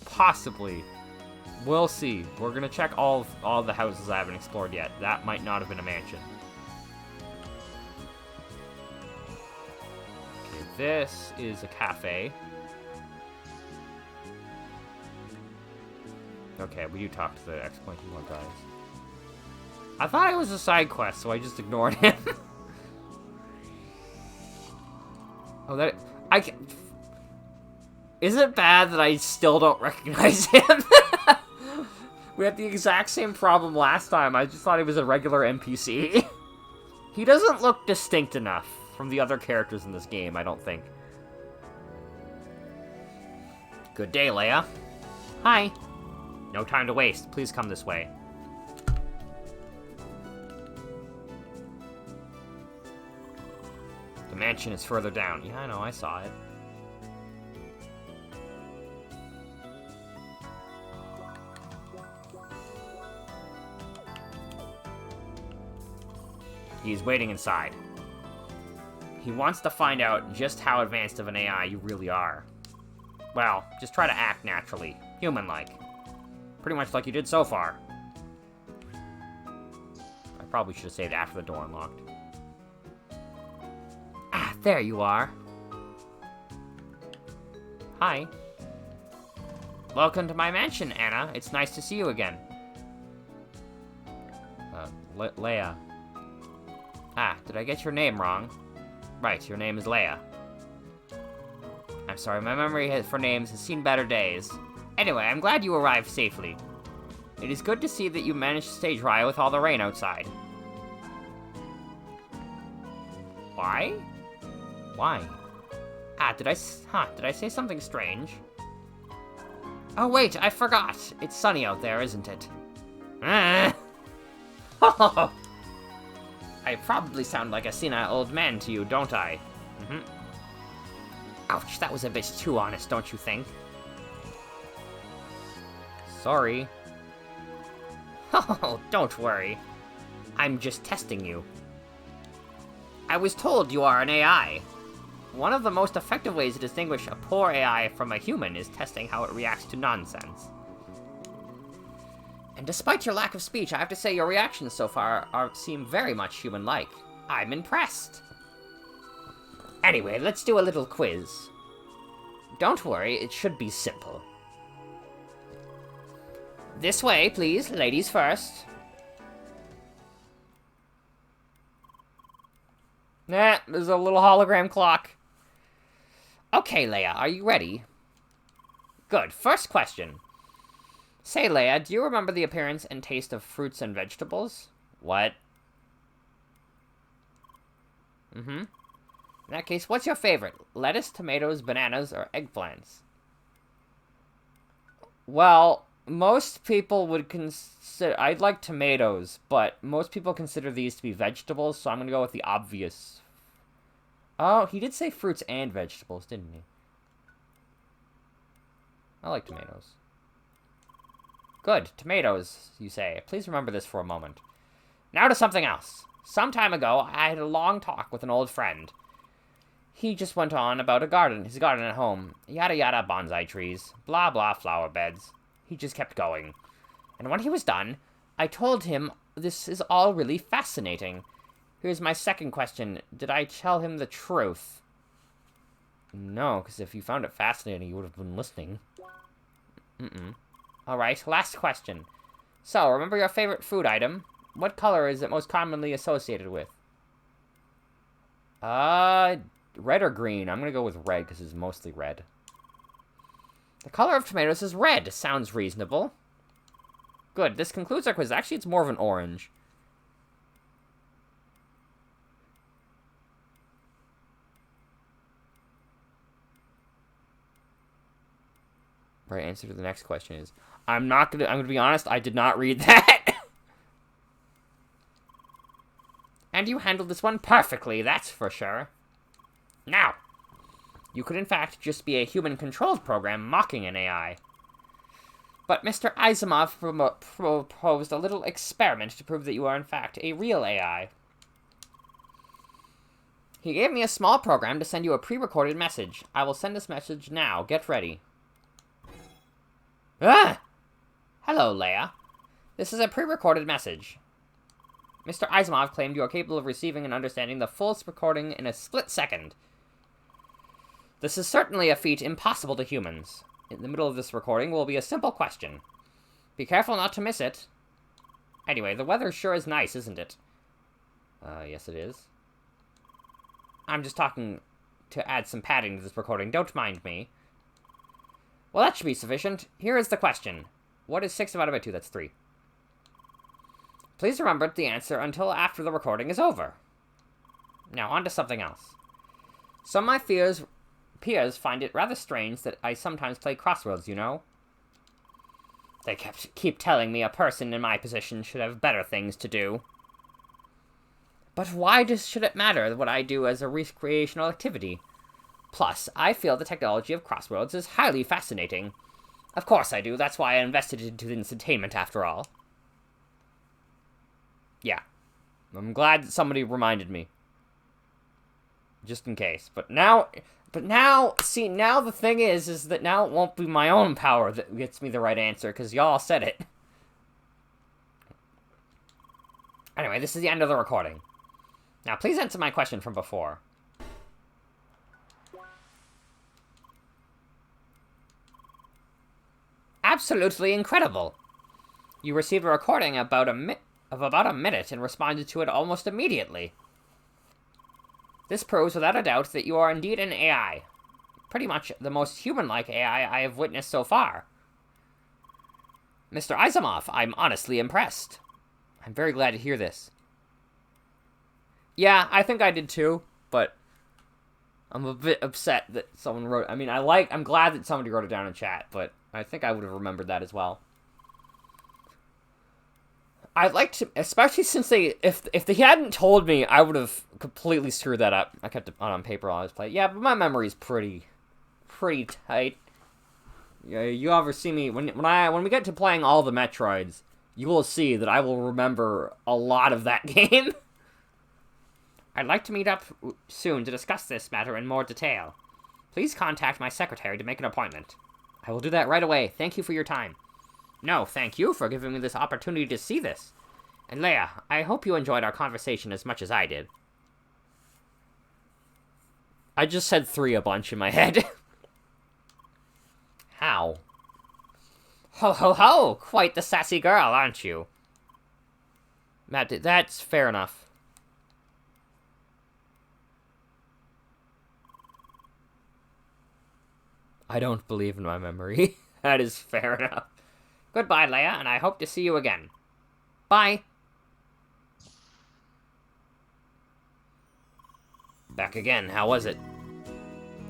A: Possibly. We'll see. We're gonna check all the houses I haven't explored yet. That might not have been a mansion. Okay, this is a cafe. Okay, we do talk to the exclamation point guys. I thought it was a side quest, so I just ignored him. Oh, that... I can... Is it bad that I still don't recognize him? We had the exact same problem last time. I just thought he was a regular NPC. He doesn't look distinct enough from the other characters in this game, I don't think. Good day, Leia. Hi. No time to waste. Please come this way. The mansion is further down. Yeah, I know, I saw it. He's waiting inside. He wants to find out just how advanced of an AI you really are. Well, just try to act naturally, human-like. Pretty much like you did so far. I probably should have saved after the door unlocked. Ah, there you are. Hi. Welcome to my mansion, Anna. It's nice to see you again. Leia. Ah, did I get your name wrong? Right, your name is Leia. I'm sorry, my memory for names has seen better days. Anyway, I'm glad you arrived safely. It is good to see that you managed to stay dry with all the rain outside. Why? Why? Ah, did I say something strange? Oh wait, I forgot. It's sunny out there, isn't it? Ah! I probably sound like a senile old man to you, don't I? Mm-hmm. Ouch, that was a bit too honest, don't you think? Sorry. Oh, don't worry. I'm just testing you. I was told you are an AI. One of the most effective ways to distinguish a poor AI from a human is testing how it reacts to nonsense. And despite your lack of speech, I have to say your reactions so far seem very much human-like. I'm impressed. Anyway, let's do a little quiz. Don't worry, it should be simple. This way, please. Ladies first. Nah, there's a little hologram clock. Okay, Leia, are you ready? Good. First question. Say, Leia, do you remember the appearance and taste of fruits and vegetables? What? Mm-hmm. In that case, what's your favorite? Lettuce, tomatoes, bananas, or eggplants? Well, most people would consider... I'd like tomatoes, but most people consider these to be vegetables, so I'm going to go with the obvious. Oh, he did say fruits and vegetables, didn't he? I like tomatoes. Good. Tomatoes, you say. Please remember this for a moment. Now to something else. Some time ago, I had a long talk with an old friend. He just went on about his garden at home. Yada yada bonsai trees. Blah blah flower beds. He just kept going. And when he was done, I told him this is all really fascinating. Here's my second question. Did I tell him the truth? No, because if you found it fascinating, you would have been listening. Mm-mm. Alright, last question. So, remember your favorite food item? What color is it most commonly associated with? Red or green? I'm gonna go with red, because it's mostly red. The color of tomatoes is red. Sounds reasonable. Good, this concludes our quiz. Actually, it's more of an orange. Right answer to the next question is... I'm gonna be honest, I did not read that. And you handled this one perfectly, that's for sure. Now, you could in fact just be a human-controlled program mocking an AI. But Mr. Asimov proposed a little experiment to prove that you are in fact a real AI. He gave me a small program to send you a pre-recorded message. I will send this message now. Get ready. Ah! Hello, Leia. This is a pre-recorded message. Mr. Asimov claimed you are capable of receiving and understanding the full recording in a split second. This is certainly a feat impossible to humans. In the middle of this recording will be a simple question. Be careful not to miss it. Anyway, the weather sure is nice, isn't it? Yes it is. I'm just talking to add some padding to this recording. Don't mind me. Well, that should be sufficient. Here is the question. What is 6 divided by 2? That's 3. Please remember the answer until after the recording is over. Now, on to something else. Some of my peers find it rather strange that I sometimes play Crossroads, you know? They keep telling me a person in my position should have better things to do. But why should it matter what I do as a recreational activity? Plus, I feel the technology of Crossroads is highly fascinating. Of course I do, that's why I invested into the entertainment after all. Yeah. I'm glad that somebody reminded me. Just in case. But now, see, now the thing is that now it won't be my own power that gets me the right answer, because y'all said it. Anyway, this is the end of the recording. Now, please answer my question from before. Absolutely incredible! You received a recording of about a minute and responded to it almost immediately. This proves without a doubt that you are indeed an AI. Pretty much the most human-like AI I have witnessed so far. Mr. Isamov, I'm honestly impressed. I'm very glad to hear this. Yeah, I think I did too, but I'm a bit upset that someone wrote... I mean, I'm glad that somebody wrote it down in chat, but I think I would have remembered that as well. I'd like to, especially since if they hadn't told me, I would have completely screwed that up. I kept it on paper while I was playing. Yeah, but my memory's pretty tight. Yeah, you ever see me when we get to playing all the Metroids, you will see that I will remember a lot of that game. I'd like to meet up soon to discuss this matter in more detail. Please contact my secretary to make an appointment. I will do that right away. Thank you for your time. No, thank you for giving me this opportunity to see this. And Leia, I hope you enjoyed our conversation as much as I did. I just said 3 a bunch in my head. How? Ho ho ho! Quite the sassy girl, aren't you? Matt, that's fair enough. I don't believe in my memory. That is fair enough. Goodbye, Leia, and I hope to see you again. Bye. Back again, how was it?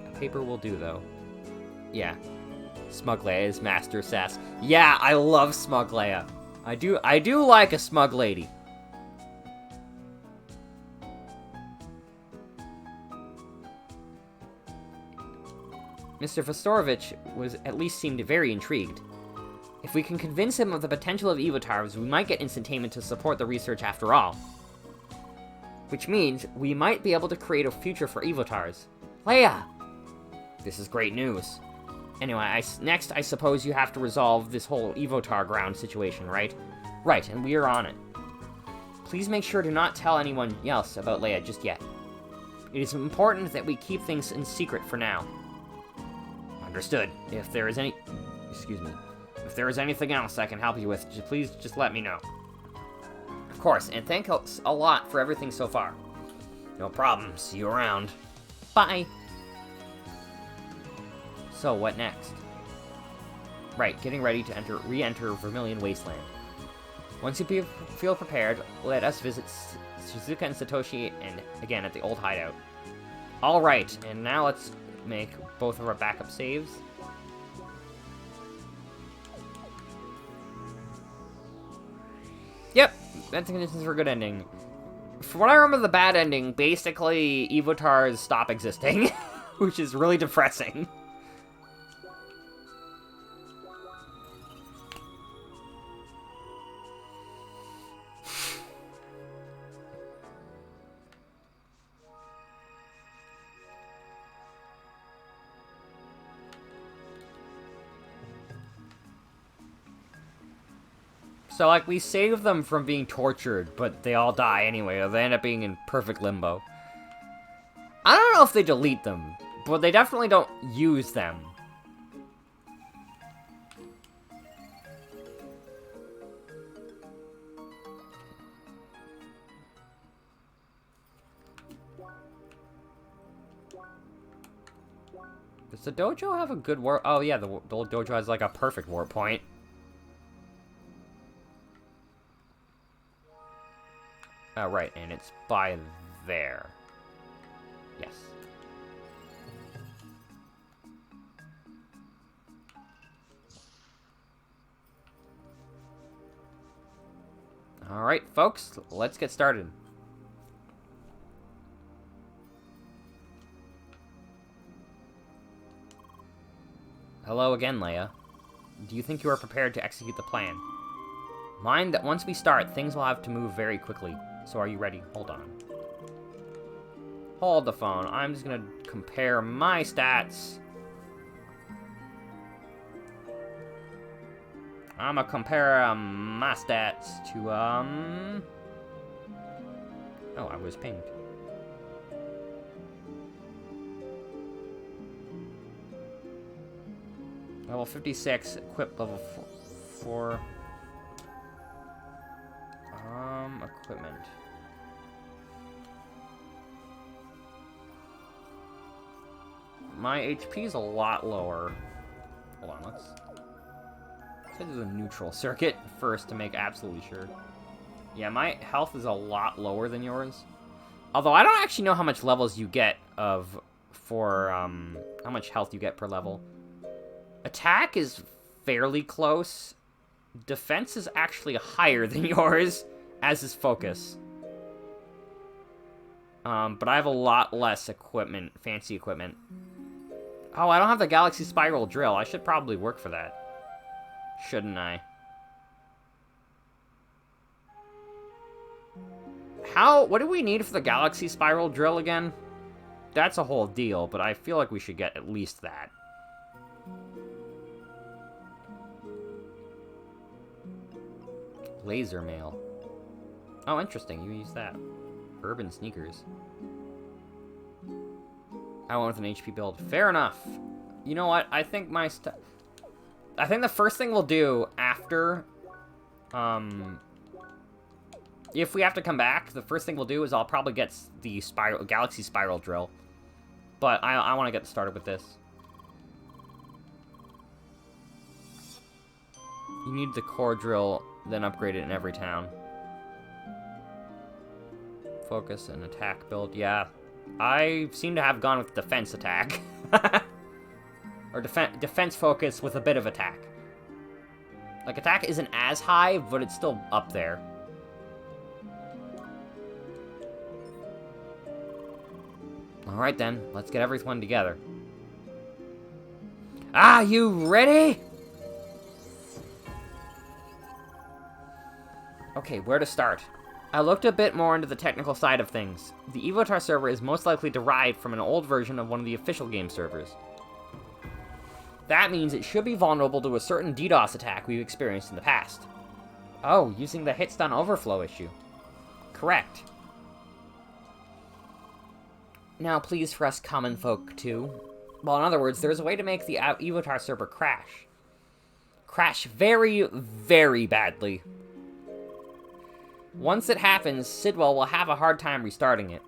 A: A paper will do, though. Yeah. Smug Leia is Master Sass. Yeah, I love Smug Leia. I do like a smug lady. Mr. Vostorovich at least seemed very intrigued. If we can convince him of the potential of Evotars, we might get Instantainment to support the research after all. Which means we might be able to create a future for Evotars. Leia! This is great news. Anyway, next I suppose you have to resolve this whole Evotar ground situation, right? Right, and we are on it. Please make sure to not tell anyone else about Leia just yet. It is important that we keep things in secret for now. Understood. If there is anything else I can help you with, please just let me know. Of course, and thanks a lot for everything so far. No problem. See you around. Bye. So, what next? Right, getting ready to re-enter Vermilion Wasteland. Once you feel prepared, let us visit Shizuka and Satoshi and again at the old hideout. Alright, and now let's make both of our backup saves. Yep, that's the conditions for a good ending. From what I remember, the bad ending, basically, Evotars stop existing, which is really depressing. So, like, we save them from being tortured, but they all die anyway, or they end up being in perfect limbo. I don't know if they delete them, but they definitely don't use them. Does the dojo have a good warp? Oh, yeah, the dojo has, like, a perfect warp point. Oh, right, and it's by there. Yes. Alright, folks, let's get started. Hello again, Leia. Do you think you are prepared to execute the plan? Mind that once we start, things will have to move very quickly. So are you ready? Hold on. Hold the phone. I'm just gonna compare my stats. I'm gonna compare my stats to, Oh, I was pinged. Level 56, equip level 4. Equipment. My HP is a lot lower. Hold on, let's do a neutral circuit first to make absolutely sure. Yeah, my health is a lot lower than yours. Although I don't actually know how much levels you get how much health you get per level. Attack is fairly close. Defense is actually higher than yours, as is focus. But I have a lot less equipment, fancy equipment. Oh, I don't have the Galaxy Spiral Drill. I should probably work for that. Shouldn't I? What do we need for the Galaxy Spiral Drill again? That's a whole deal, but I feel like we should get at least that. Laser mail. Oh, interesting. You use that. Urban sneakers. I went with an HP build. Fair enough. You know what? I think I think the first thing we'll do after, if we have to come back, the first thing we'll do is I'll probably get the Galaxy Spiral Drill. But I want to get started with this. You need the core drill, then upgrade it in every town. Focus and attack build. Yeah, I seem to have gone with defense attack. Or defense focus with a bit of attack. Like, attack isn't as high, but it's still up there. Alright then, let's get everyone together. Are you ready? Okay, where to start? I looked a bit more into the technical side of things. The Evotar server is most likely derived from an old version of one of the official game servers. That means it should be vulnerable to a certain DDoS attack we've experienced in the past. Oh, using the hitstun overflow issue. Correct. Now, please for us common folk, too. Well, in other words, there's a way to make the Evotar server crash. Crash very, very badly. Once it happens, Sidwell will have a hard time restarting it.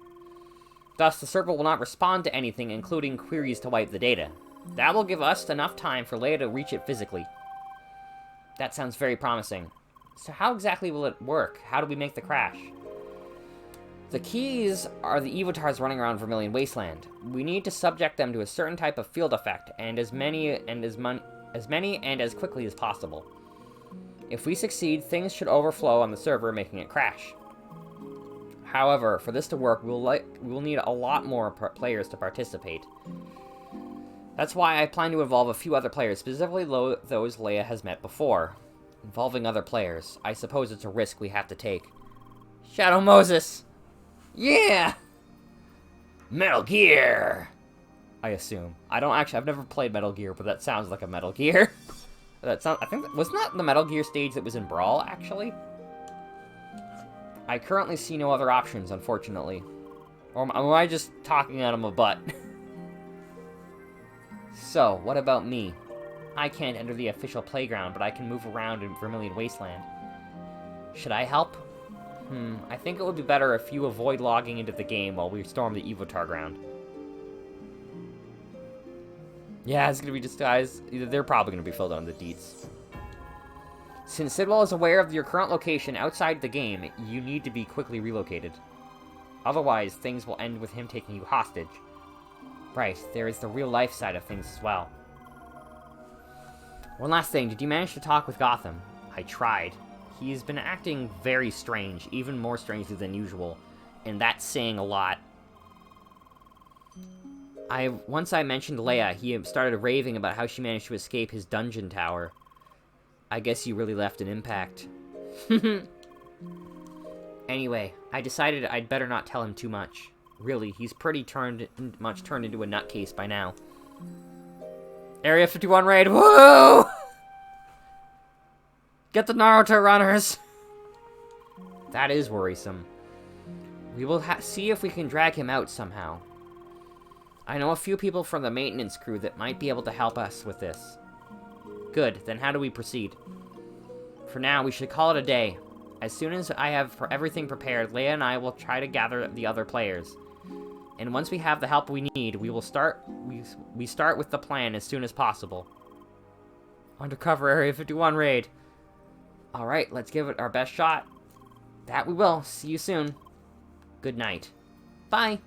A: Thus, the server will not respond to anything, including queries to wipe the data. That will give us enough time for Leia to reach it physically. That sounds very promising. So how exactly will it work? How do we make the crash? The keys are the Evotars running around Vermilion Wasteland. We need to subject them to a certain type of field effect, and as many and as quickly as possible. If we succeed, things should overflow on the server, making it crash. However, for this to work, we'll need a lot more players to participate. That's why I plan to involve a few other players, specifically those Leia has met before. Involving other players. I suppose it's a risk we have to take. Shadow Moses! Yeah! Metal Gear! I assume. I've never played Metal Gear, but that sounds like a Metal Gear. I think, wasn't that the Metal Gear stage that was in Brawl, actually? I currently see no other options, unfortunately. Or am I just talking out of my butt? So, what about me? I can't enter the official playground, but I can move around in Vermilion Wasteland. Should I help? I think it would be better if you avoid logging into the game while we storm the Evotar ground. Yeah, it's gonna be disguised. They're probably gonna be filled on the deets. Since Sidwell is aware of your current location outside the game, you need to be quickly relocated. Otherwise, things will end with him taking you hostage. Right, there is the real-life side of things as well. One last thing, did you manage to talk with Gotham? I tried. He's been acting very strange, even more strangely than usual, and that's saying a lot. Once I mentioned Leia, he started raving about how she managed to escape his dungeon tower. I guess you really left an impact. Anyway, I decided I'd better not tell him too much. Really, he's pretty much turned into a nutcase by now. Area 51 raid, woo! Get the Naruto runners! That is worrisome. We will see if we can drag him out somehow. I know a few people from the maintenance crew that might be able to help us with this. Good, then how do we proceed? For now, we should call it a day. As soon as I have everything prepared, Leia and I will try to gather the other players. And once we have the help we need, we start with the plan as soon as possible. Undercover Area 51 raid. Alright, let's give it our best shot. That we will. See you soon. Good night. Bye.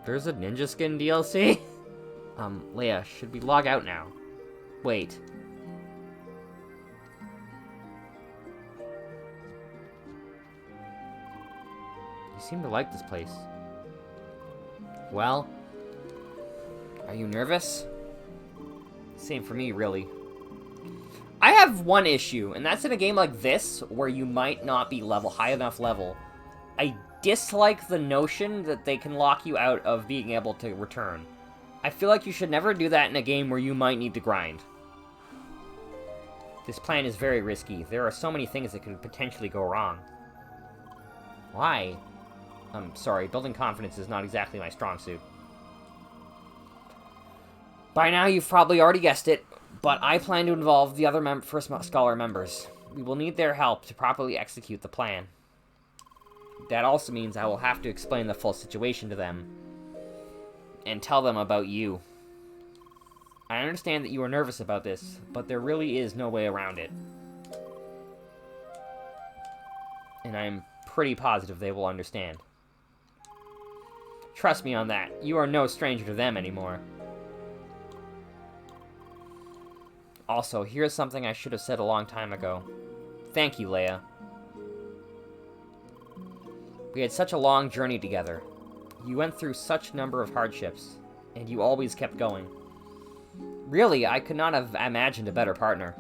A: There's a ninja skin DLC? Leia, should we log out now? Wait. You seem to like this place. Well, are you nervous? Same for me, really. I have one issue, and that's in a game like this, where you might not be high enough level. I dislike the notion that they can lock you out of being able to return. I feel like you should never do that in a game where you might need to grind. This plan is very risky. There are so many things that could potentially go wrong. Why? I'm sorry, building confidence is not exactly my strong suit. By now, you've probably already guessed it, but I plan to involve the other First Scholar members. We will need their help to properly execute the plan. That also means I will have to explain the full situation to them, and tell them about you. I understand that you are nervous about this, but there really is no way around it. And I'm pretty positive they will understand. Trust me on that. You are no stranger to them anymore. Also, here's something I should have said a long time ago. Thank you, Leia. We had such a long journey together. You went through such a number of hardships, and you always kept going. Really, I could not have imagined a better partner.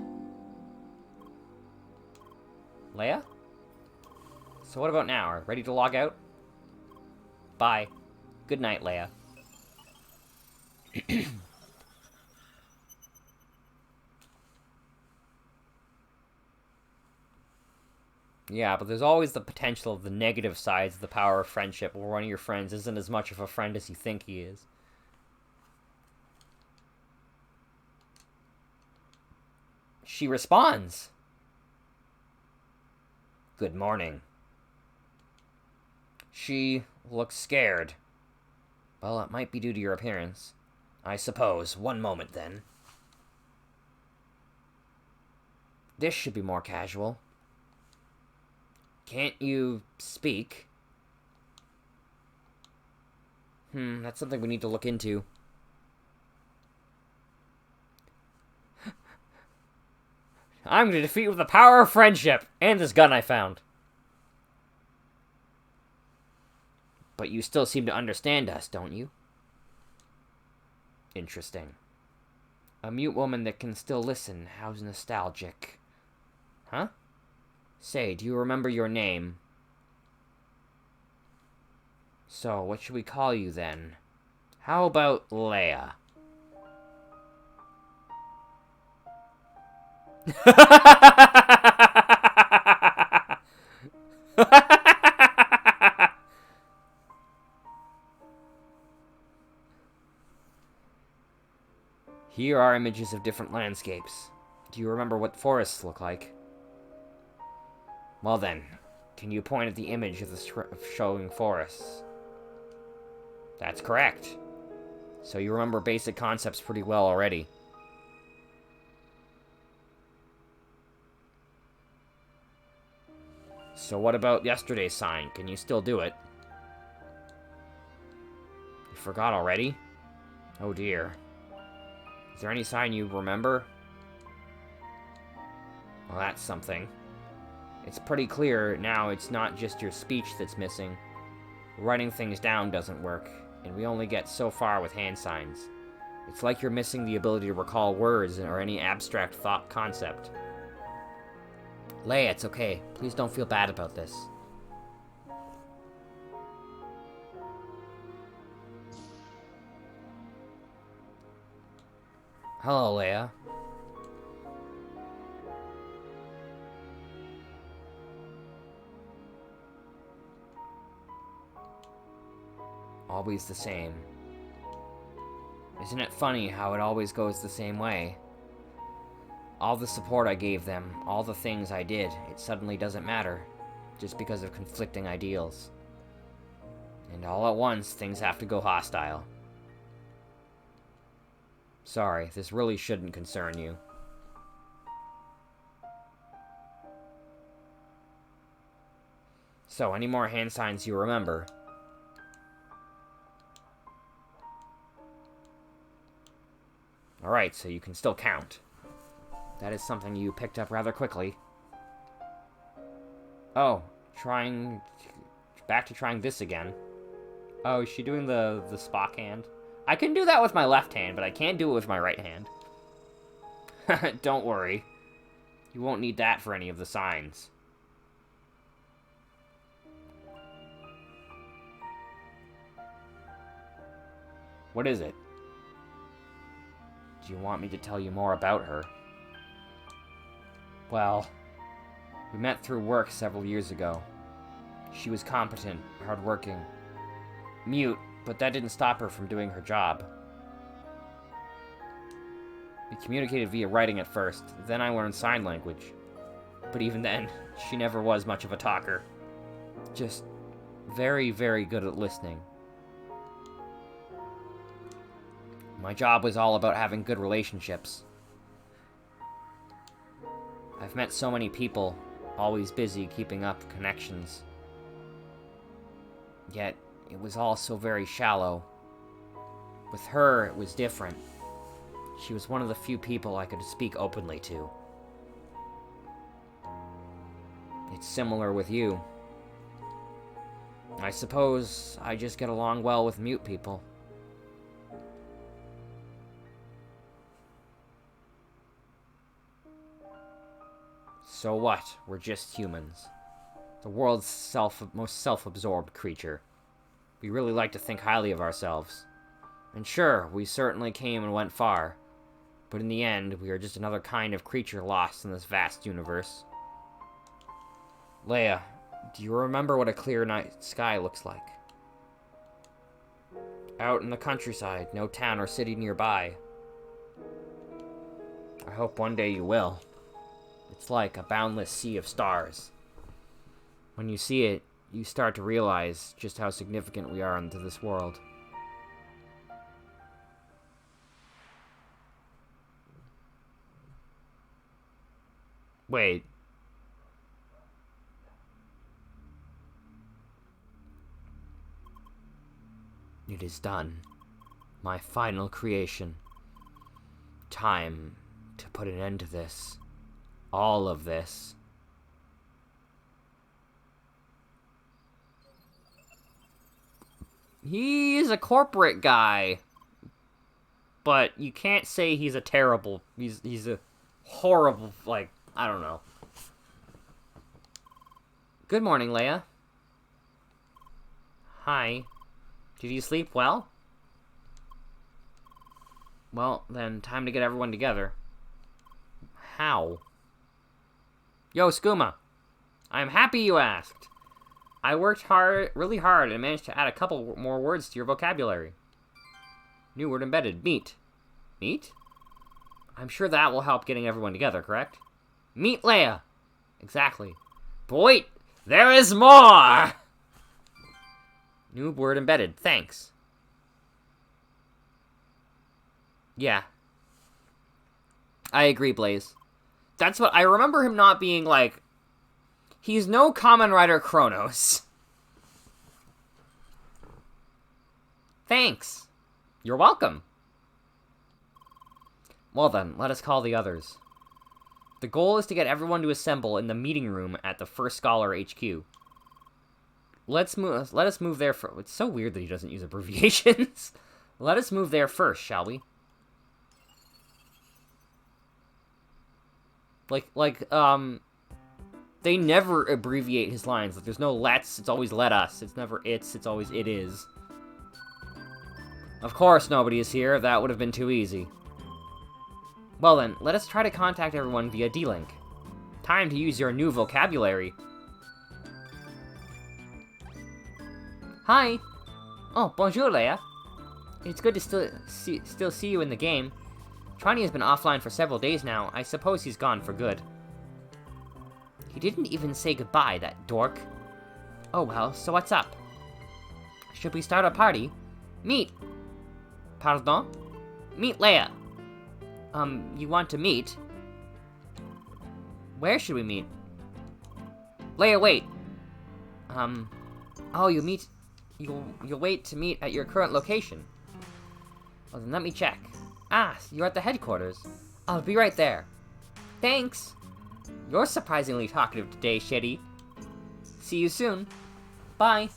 A: Leia? So what about now? Ready to log out? Bye. Good night, Leia. Yeah, but there's always the potential of the negative sides of the power of friendship, where one of your friends isn't as much of a friend as you think he is. She responds. Good morning. She looks scared. Well, it might be due to your appearance. I suppose. One moment, then. This should be more casual. Can't you speak? That's something we need to look into. I'm going to defeat you with the power of friendship and this gun I found. But you still seem to understand us, don't you? Interesting. A mute woman that can still listen. How nostalgic. Huh? Say, do you remember your name? So, what should we call you then? How about Leia? Here are images of different landscapes. Do you remember what forests look like? Well then, can you point at the image of the showing forests? That's correct. So you remember basic concepts pretty well already. So what about yesterday's sign? Can you still do it? You forgot already? Oh dear. Is there any sign you remember? Well, that's something. It's pretty clear now it's not just your speech that's missing. Writing things down doesn't work, and we only get so far with hand signs. It's like you're missing the ability to recall words or any abstract thought concept. Leia, it's okay. Please don't feel bad about this. Hello, Leia. Always the same. Isn't it funny how it always goes the same way? All the support I gave them, all the things I did, it suddenly doesn't matter, just because of conflicting ideals. And all at once, things have to go hostile. Sorry, this really shouldn't concern you. So, any more hand signs you remember? Alright, so you can still count. That is something you picked up rather quickly. Oh, back to trying this again. Oh, is she doing the Spock hand? I can do that with my left hand, but I can't do it with my right hand. Don't worry. You won't need that for any of the signs. What is it? Do you want me to tell you more about her? Well, we met through work several years ago. She was competent, hardworking, mute, but that didn't stop her from doing her job. We communicated via writing at first, then I learned sign language. But even then, she never was much of a talker. Just very, very good at listening. My job was all about having good relationships. I've met so many people, always busy keeping up connections. Yet, it was all so very shallow. With her, it was different. She was one of the few people I could speak openly to. It's similar with you. I suppose I just get along well with mute people. So what? We're just humans. The world's most self-absorbed creature. We really like to think highly of ourselves. And sure, we certainly came and went far. But in the end, we are just another kind of creature lost in this vast universe. Leia, do you remember what a clear night sky looks like? Out in the countryside, no town or city nearby. I hope one day you will. It's like a boundless sea of stars. When you see it, you start to realize just how significant we are into this world. Wait. It is done. My final creation. Time to put an end to this. All of this. He's a corporate guy. But you can't say he's a terrible... He's a horrible, like, I don't know. Good morning, Leia. Hi. Did you sleep well? Well, then, time to get everyone together. How? Yo, Skooma. I'm happy you asked. I worked really hard, and managed to add a couple more words to your vocabulary. New word embedded. Meet. Meet? I'm sure that will help getting everyone together, correct? Meet Leia! Exactly. But wait, there is more! New word embedded, thanks. Yeah. I agree, Blaze. That's what, I remember him not being like, he's no Kamen Rider Chronos. Thanks. You're welcome. Well then, let us call the others. The goal is to get everyone to assemble in the meeting room at the First Scholar HQ. Let us move there first. It's so weird that he doesn't use abbreviations. Let us move there first, shall we? They never abbreviate his lines. Like, there's no let's, it's always let us. It's never it's always it is. Of course nobody is here. That would have been too easy. Well then, let us try to contact everyone via D-Link. Time to use your new vocabulary. Hi. Oh, bonjour, Leia. It's good to still see you in the game. Trani has been offline for several days now. I suppose he's gone for good. He didn't even say goodbye, that dork. Oh well, so what's up? Should we start a party? Meet. Pardon? Meet Leia. You want to meet? Where should we meet? Leia, wait. Oh, you'll wait to meet at your current location. Well, then let me check. Ah, you're at the headquarters. I'll be right there. Thanks. You're surprisingly talkative today, Shitty. See you soon. Bye.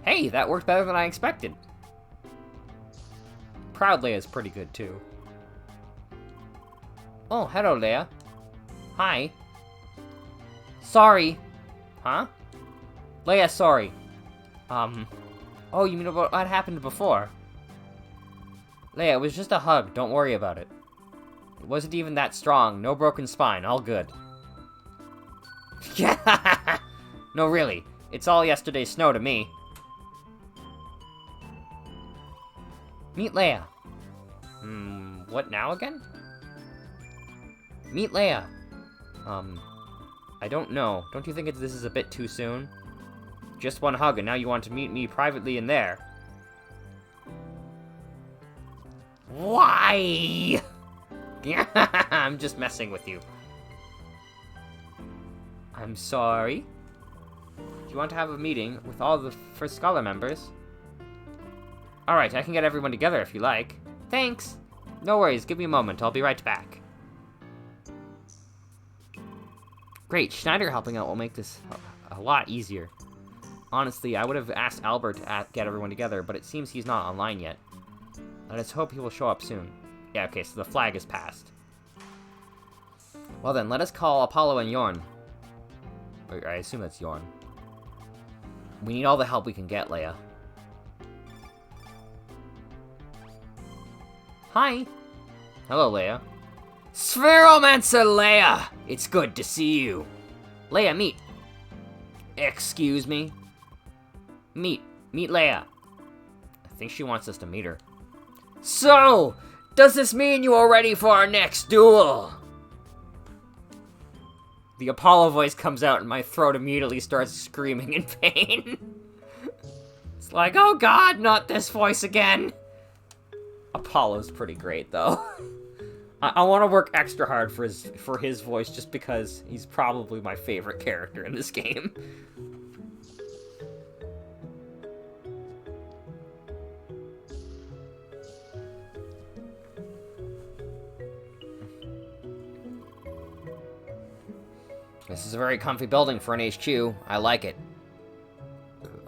A: Hey, that worked better than I expected. Proud Leia's pretty good, too. Oh, hello, Leia. Hi. Sorry. Huh? Leia, sorry. Oh, you mean about what happened before? Leia, it was just a hug. Don't worry about it. It wasn't even that strong. No broken spine. All good. Yeah. No, really. It's all yesterday's snow to me. Meet Leia. What now again? Meet Leia. I don't know. Don't you think this is a bit too soon? Just one hug, and now you want to meet me privately in there. Why? Yeah, I'm just messing with you. I'm sorry. Do you want to have a meeting with all the First Scholar members? Alright, I can get everyone together if you like. Thanks. No worries, give me a moment. I'll be right back. Great, Schneider helping out will make this a lot easier. Honestly, I would have asked Albert to get everyone together, but it seems he's not online yet. Let us hope he will show up soon. Yeah, okay, so the flag is passed. Well then, let us call Apollo and Yorn. Or, I assume that's Yorn. We need all the help we can get, Leia. Hi. Hello, Leia. Spheromancer Leia! It's good to see you. Leia, meet. Excuse me? Meet Leia. I think she wants us to meet her. So, does this mean you are ready for our next duel? The Apollo voice comes out and my throat immediately starts screaming in pain. It's like, oh god, not this voice again. Apollo's pretty great, though. I want to work extra hard for his voice just because he's probably my favorite character in this game. This is a very comfy building for an HQ. I like it.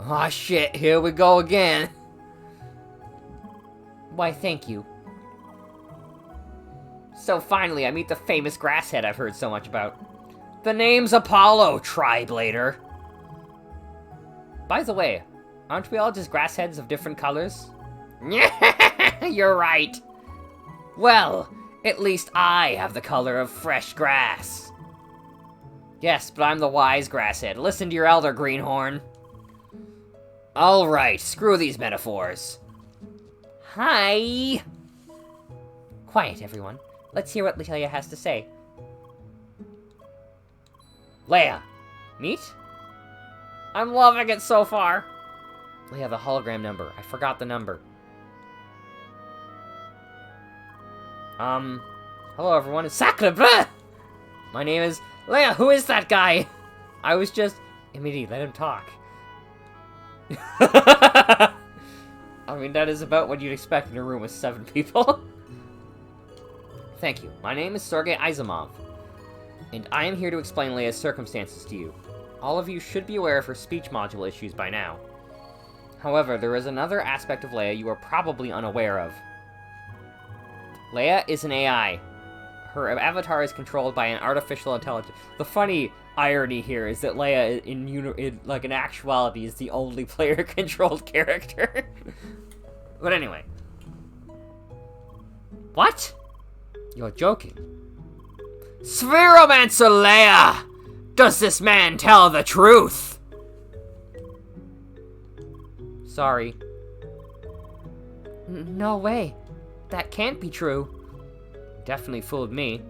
A: Aw, shit, here we go again. Why, thank you. So finally, I meet the famous grasshead I've heard so much about. The name's Apollo, Tri-Blader. By the way, aren't we all just grassheads of different colors? You're right. Well, at least I have the color of fresh grass. Yes, but I'm the wise grasshead. Listen to your elder, Greenhorn. Alright, screw these metaphors. Hi! Quiet, everyone. Let's hear what Leia has to say. Leia! Meet? I'm loving it so far! Leia, the hologram number. I forgot the number. Hello everyone, it's Sacre Bleu! My name is Leia, who is that guy? I was just... Emily, let him talk. I mean, that is about what you'd expect in a room with 7 people. Thank you. My name is Sergei Izamov, and I am here to explain Leia's circumstances to you. All of you should be aware of her speech module issues by now. However, there is another aspect of Leia you are probably unaware of. Leia is an AI. Her avatar is controlled by an artificial intelligence. The funny irony here is that Leia, in actuality, is the only player-controlled character. But anyway. What? You're joking. Spheromancer Leia! Does this man tell the truth? Sorry. No way. That can't be true. Definitely fooled me.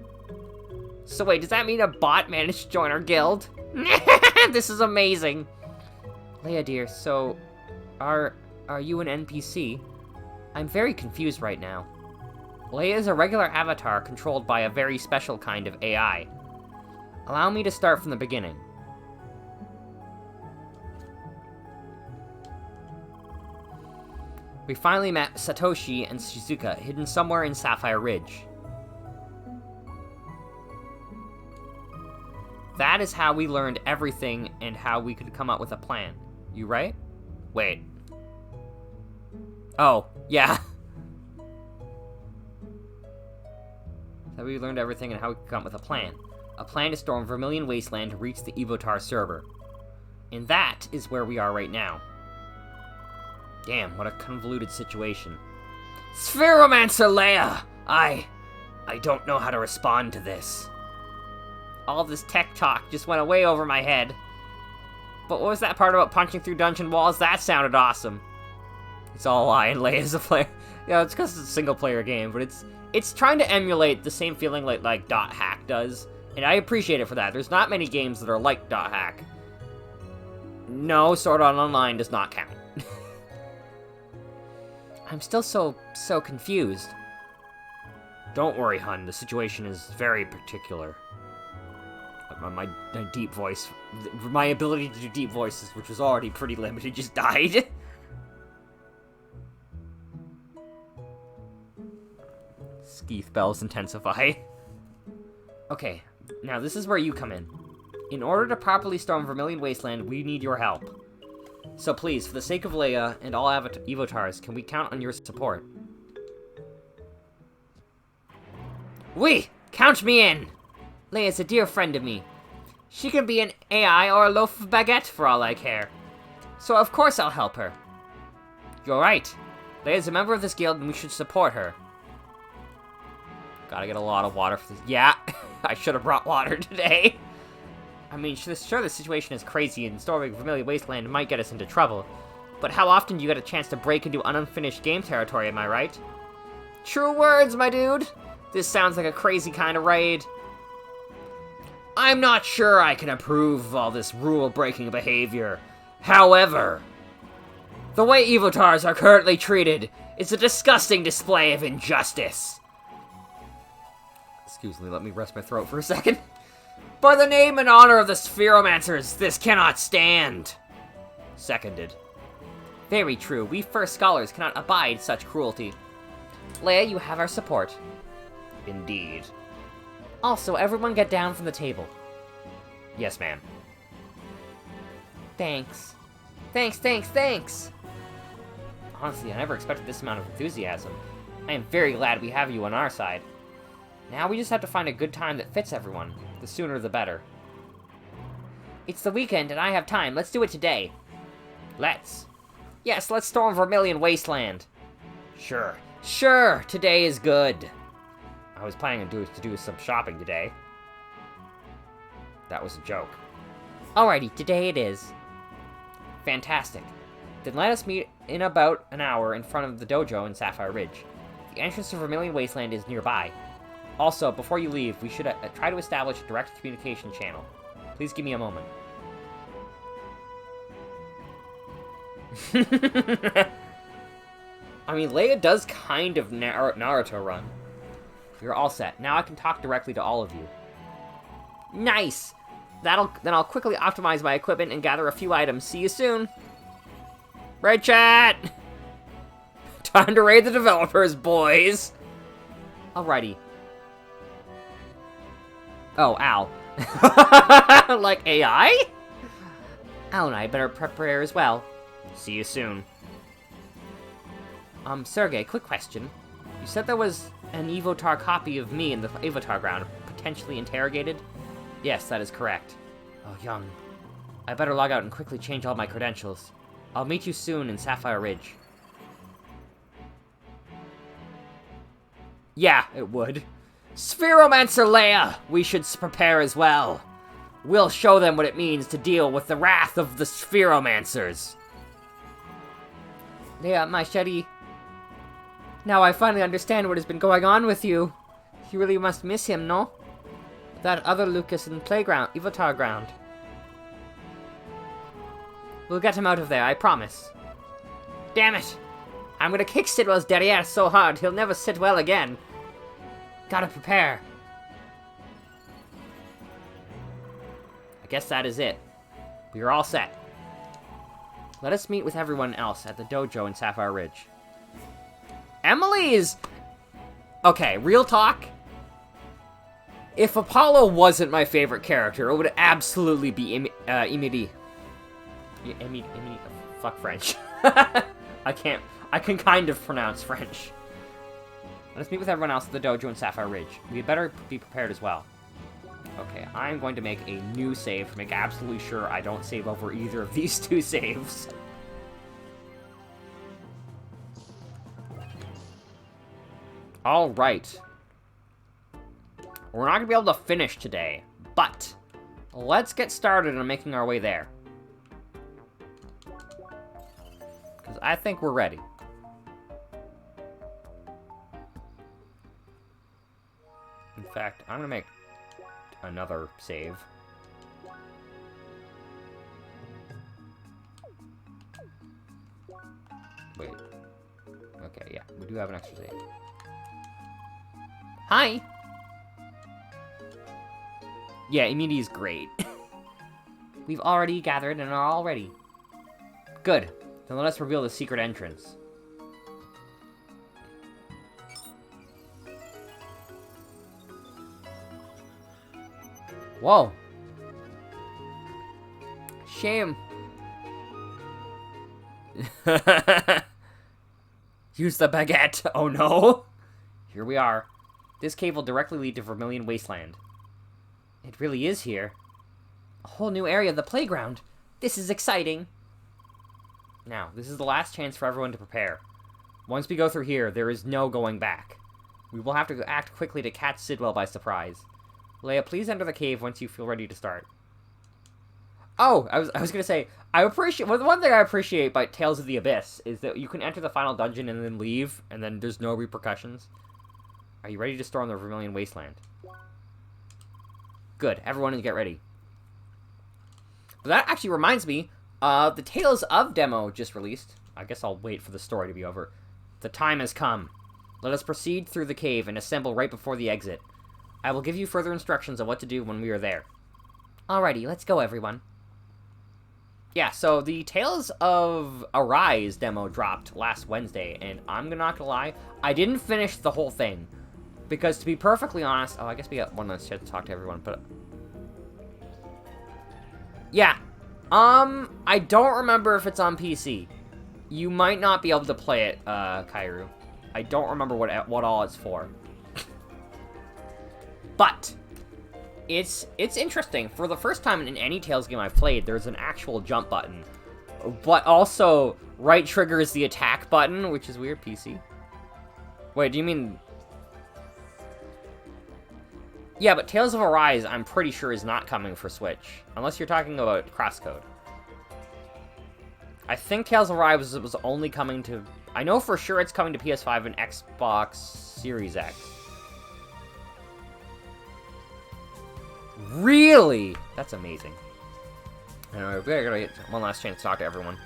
A: So wait, does that mean a bot managed to join our guild? This is amazing. Leia dear, so are you an NPC? I'm very confused right now. Leia is a regular avatar controlled by a very special kind of AI. Allow me to start from the beginning. We finally met Satoshi and Shizuka hidden somewhere in Sapphire Ridge. That is how we learned everything and how we could come up with a plan. You right? Wait. Oh, yeah. How we learned everything and how we could come up with a plan. A plan to storm Vermilion Wasteland to reach the Evotar server. And that is where we are right now. Damn, what a convoluted situation. Spheromancer Leia! I don't know how to respond to this. All this tech talk just went way over my head. But what was that part about punching through dungeon walls? That sounded awesome. It's all a lie, and Leia's a player. Yeah, it's because it's a single-player game, but it's trying to emulate the same feeling like Dot Hack does, and I appreciate it for that. There's not many games that are like Dot Hack. No, Sword Art Online does not count. I'm still so confused. Don't worry, hun. The situation is very particular. My deep voice, my ability to do deep voices, which was already pretty limited, just died. Skeeth bells intensify. Okay, now this is where you come in. In order to properly storm Vermilion Wasteland, we need your help. So please, for the sake of Leia and all Evotars, can we count on your support? Oui! Count me in! Leia's a dear friend of me. She can be an AI or a loaf of baguette for all I care. So of course I'll help her. You're right. Leia's a member of this guild and we should support her. Gotta get a lot of water for this. Yeah, I should have brought water today. I mean, sure, the situation is crazy and storming Vermilion Wasteland might get us into trouble. But how often do you get a chance to break into unfinished game territory, am I right? True words, my dude. This sounds like a crazy kind of raid. I'm not sure I can approve of all this rule-breaking behavior. However, the way Evotars are currently treated is a disgusting display of injustice. Excuse me, let me rest my throat for a second. By the name and honor of the Spheromancers, this cannot stand. Seconded. Very true. We first scholars cannot abide such cruelty. Leia, you have our support. Indeed. Also, everyone get down from the table. Yes, ma'am. Thanks. Thanks. Honestly, I never expected this amount of enthusiasm. I am very glad we have you on our side. Now we just have to find a good time that fits everyone. The sooner the better. It's the weekend and I have time. Let's do it today. Let's. Yes, let's storm Vermilion Wasteland. Sure. Today is good. I was planning to do some shopping today. That was a joke. Alrighty, today it is. Fantastic. Then let us meet in about an hour in front of the dojo in Sapphire Ridge. The entrance to Vermilion Wasteland is nearby. Also, before you leave, we should try to establish a direct communication channel. Please give me a moment. I mean, Leia does kind of Naruto run. You're all set. Now I can talk directly to all of you. Nice! Then I'll quickly optimize my equipment and gather a few items. See you soon! Right, chat! Time to raid the developers, boys! Alrighty. Oh, ow. Like AI? Al and I better prepare as well. See you soon. Sergey, quick question. You said there was an Evotar copy of me in the Evotar ground, potentially interrogated? Yes, that is correct. Oh, young. I better log out and quickly change all my credentials. I'll meet you soon in Sapphire Ridge. Yeah, it would. Spheromancer Leia! We should prepare as well. We'll show them what it means to deal with the wrath of the Spheromancers. Leia, my Shetty. Now I finally understand what has been going on with you. You really must miss him, no? That other Lucas in Playground, Evotar Ground. We'll get him out of there, I promise. Damn it! I'm gonna kick Sidwell's derriere so hard he'll never sit well again. Gotta prepare. I guess that is it. We are all set. Let us meet with everyone else at the dojo in Sapphire Ridge. Emily's... Okay, real talk. If Apollo wasn't my favorite character, it would absolutely be Emily. Fuck French. I can kind of pronounce French. Let's meet with everyone else at the dojo in Sapphire Ridge. We had better be prepared as well. Okay, I'm going to make a new save to make absolutely sure I don't save over either of these two saves. Alright. We're not going to be able to finish today, but let's get started on making our way there. Because I think we're ready. In fact, I'm going to make another save. Wait. Okay, yeah, we do have an extra save. Hi! Yeah, immunity is great. We've already gathered and are all ready. Good. Then let us reveal the secret entrance. Whoa. Shame. Use the baguette. Oh no. Here we are. This cave will directly lead to Vermilion Wasteland. It really is here. A whole new area of the playground. This is exciting. Now, this is the last chance for everyone to prepare. Once we go through here, there is no going back. We will have to act quickly to catch Sidwell by surprise. Leia, please enter the cave once you feel ready to start. Oh, I was gonna say, one thing I appreciate by Tales of the Abyss is that you can enter the final dungeon and then leave, and then there's no repercussions. Are you ready to storm the Vermilion Wasteland? Good, everyone get ready. But that actually reminds me, the Tales of demo just released. I guess I'll wait for the story to be over. The time has come. Let us proceed through the cave and assemble right before the exit. I will give you further instructions on what to do when we are there. Alrighty, let's go, everyone. Yeah, so the Tales of Arise demo dropped last Wednesday, and I'm not gonna lie, I didn't finish the whole thing. Because to be perfectly honest... Oh, I guess we got one last chance to talk to everyone, but... Yeah. I don't remember if it's on PC. You might not be able to play it, Kairu. I don't remember what all it's for. But... It's interesting. For the first time in any Tales game I've played, there's an actual jump button. But also, right trigger is the attack button, which is weird, PC. Wait, do you mean... Yeah, but Tales of Arise, I'm pretty sure, is not coming for Switch. Unless you're talking about CrossCode. I think Tales of Arise was only coming to... I know for sure it's coming to PS5 and Xbox Series X. Really? Really? That's amazing. Anyway, we're gonna get one last chance to talk to everyone.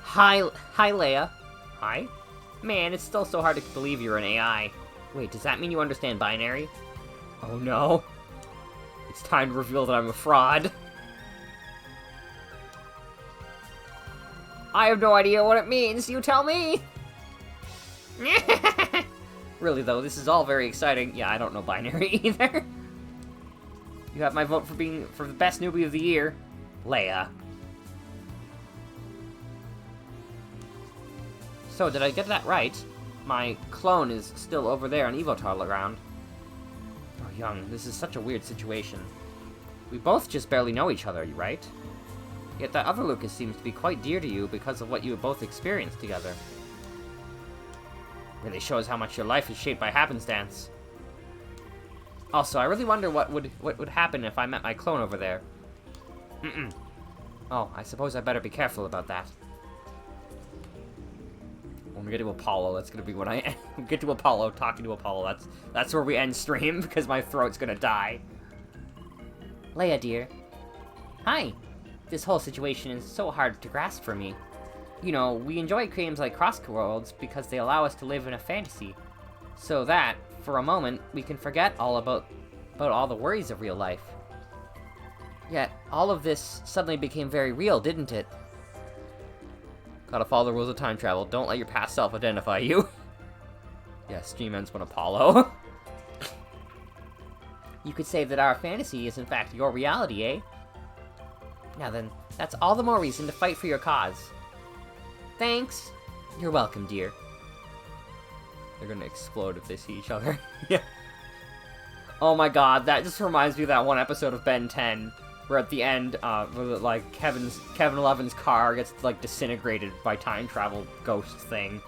A: Hi, Leia. Hi? Man, it's still so hard to believe you're an AI. Wait, does that mean you understand binary? Oh no. It's time to reveal that I'm a fraud. I have no idea what it means, you tell me! Really though, this is all very exciting. Yeah, I don't know binary either. You have my vote for being the best newbie of the year, Leia. So, did I get that right? My clone is still over there on Evotar ground. Oh, Young, this is such a weird situation. We both just barely know each other, right? Yet that other Lucas seems to be quite dear to you because of what you have both experienced together. Really shows how much your life is shaped by happenstance. Also, I really wonder what would happen if I met my clone over there. Oh, I suppose I better be careful about that. When we get to Apollo, that's gonna be when I get to Apollo, talking to Apollo. That's where we end stream, because my throat's gonna die. Leia, dear. Hi. This whole situation is so hard to grasp for me. You know, we enjoy games like CrossCode because they allow us to live in a fantasy. So that, for a moment, we can forget all about all the worries of real life. Yet, all of this suddenly became very real, didn't it? Gotta follow the rules of time travel. Don't let your past self identify you. Yeah, stream ends when Apollo. You could say that our fantasy is in fact your reality, eh? Now then, that's all the more reason to fight for your cause. Thanks. You're welcome, dear. They're gonna explode if they see each other. Yeah. Oh my god, that just reminds me of that one episode of Ben 10, where at the end, like, Kevin 11's car gets, like, disintegrated by time travel ghost thing.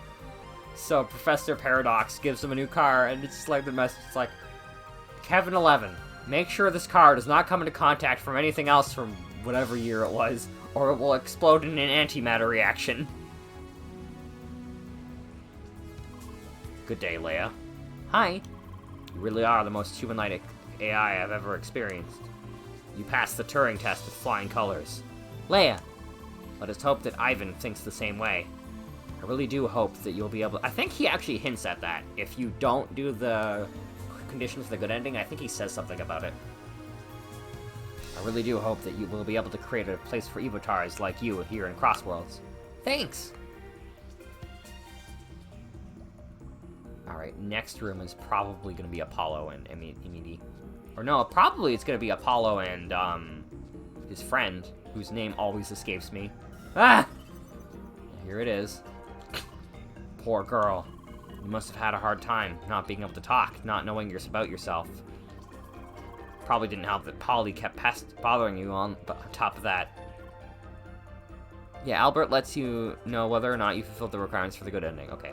A: So Professor Paradox gives him a new car, and it's like the message, it's like, Kevin 11, make sure this car does not come into contact from anything else from whatever year it was, or it will explode in an antimatter reaction. Good day, Leia. Hi. You really are the most human-like AI I've ever experienced. You passed the Turing test with flying colors. Leia! Let us hope that Ivan thinks the same way. I really do hope that you'll be able... I think he actually hints at that. If you don't do the conditions for the good ending, I think he says something about it. I really do hope that you will be able to create a place for Evotars like you here in Crossworlds. Thanks! Alright, next room is probably going to be Apollo and Emily. Or no, probably it's going to be Apollo and, his friend, whose name always escapes me. Ah! Here it is. Poor girl. You must have had a hard time not being able to talk, not knowing about yourself. Probably didn't help that Polly kept bothering you on top of that. Yeah, Albert lets you know whether or not you fulfilled the requirements for the good ending. Okay.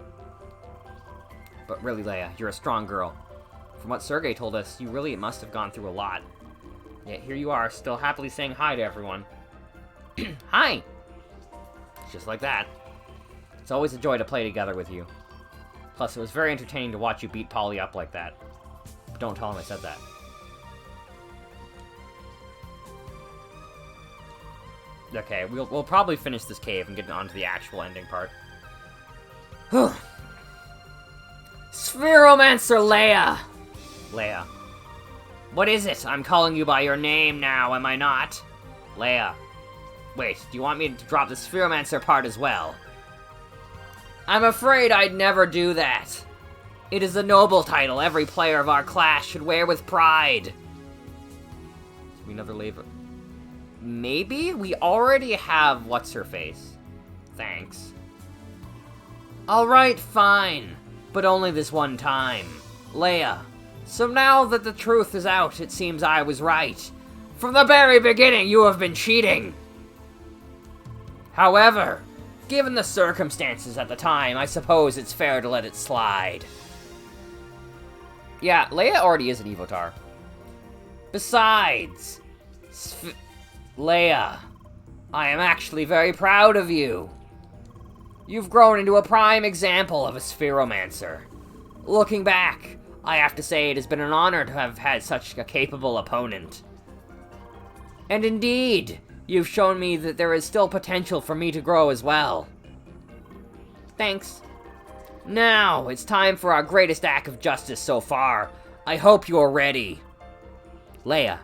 A: But really, Leia, you're a strong girl. From what Sergei told us, you really must have gone through a lot. Yet here you are, still happily saying hi to everyone. Hi! Just like that. It's always a joy to play together with you. Plus, it was very entertaining to watch you beat Polly up like that. But don't tell him I said that. Okay, we'll probably finish this cave and get on to the actual ending part. Spheromancer Leia! Leia. What is it? I'm calling you by your name now, am I not? Leia. Wait, do you want me to drop the Spheromancer part as well? I'm afraid I'd never do that. It is a noble title every player of our class should wear with pride. We another label. Maybe? We already have what's-her-face. Thanks. Alright, fine. But only this one time. Leia. So now that the truth is out, it seems I was right. From the very beginning, you have been cheating. However, given the circumstances at the time, I suppose it's fair to let it slide. Yeah, Leia already is an Evotar. Besides, Leia, I am actually very proud of you. You've grown into a prime example of a Spheromancer. Looking back, I have to say it has been an honor to have had such a capable opponent. And indeed, you've shown me that there is still potential for me to grow as well. Thanks. Now, it's time for our greatest act of justice so far. I hope you're ready. Leia.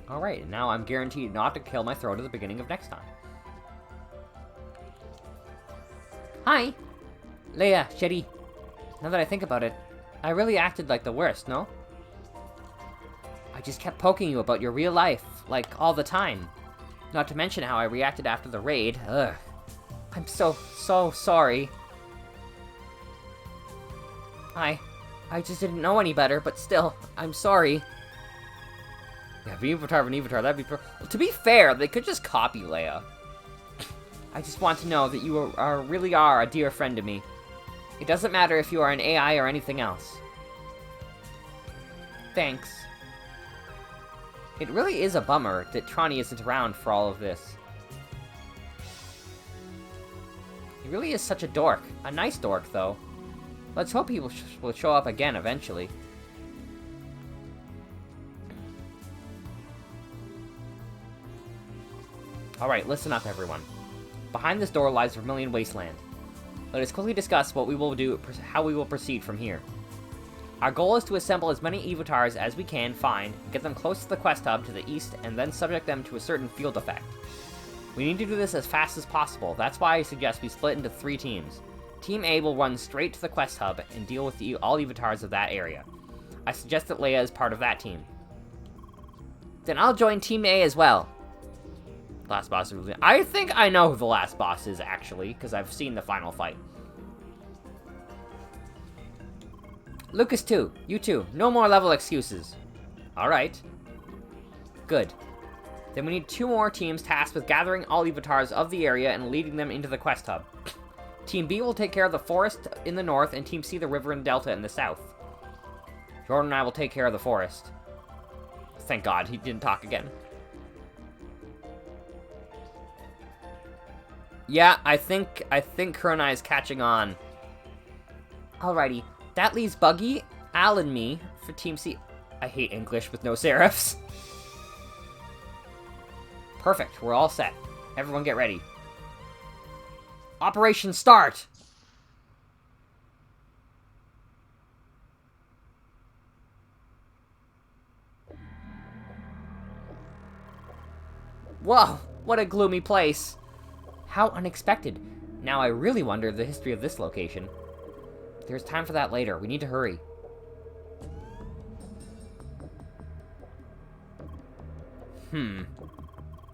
A: Alright, and now I'm guaranteed not to kill my throat at the beginning of next time. Hi. Leia, Shetty. Now that I think about it, I really acted like the worst, no? I just kept poking you about your real life, like, all the time. Not to mention how I reacted after the raid. Ugh. I'm so sorry. I just didn't know any better, but still, I'm sorry. Yeah, Venevatar, that'd be... To be fair, they could just copy Leia. I just want to know that you really are a dear friend to me. It doesn't matter if you are an AI or anything else. Thanks. It really is a bummer that Trani isn't around for all of this. He really is such a dork. A nice dork, though. Let's hope he will show up again eventually. Alright, listen up, everyone. Behind this door lies Vermilion Wasteland. Let us quickly discuss what we will do, how we will proceed from here. Our goal is to assemble as many Evotars as we can find, get them close to the quest hub to the east, and then subject them to a certain field effect. We need to do this as fast as possible. That's why I suggest we split into 3 teams. Team A will run straight to the quest hub and deal with all Evotars of that area. I suggest that Leia is part of that team. Then I'll join Team A as well. Last boss is... I think I know who the last boss is, actually, because I've seen the final fight. Lucas too. You too. No more level excuses. Alright. Good. Then we need 2 more teams tasked with gathering all Evotars of the area and leading them into the quest hub. Team B will take care of the forest in the north, and Team C the river and delta in the south. Jordan and I will take care of the forest. Thank God, he didn't talk again. Yeah, I think Kurenai is catching on. Alrighty, that leaves Buggy, Al, and me for Team C. I hate English with no serifs. Perfect, we're all set. Everyone get ready. Operation start! Whoa, what a gloomy place. How unexpected. Now I really wonder the history of this location. There's time for that later. We need to hurry.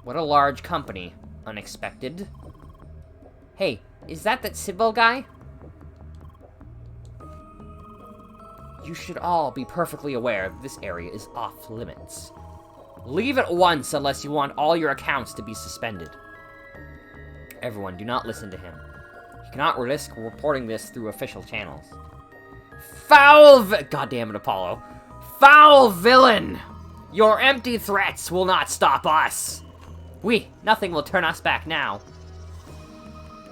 A: What a large company. Unexpected. Hey, is that Sidwell guy? You should all be perfectly aware this area is off limits. Leave at once unless you want all your accounts to be suspended. Everyone, do not listen to him. You cannot risk reporting this through official channels. God damn it, Apollo. Foul villain! Your empty threats will not stop us! Nothing will turn us back now.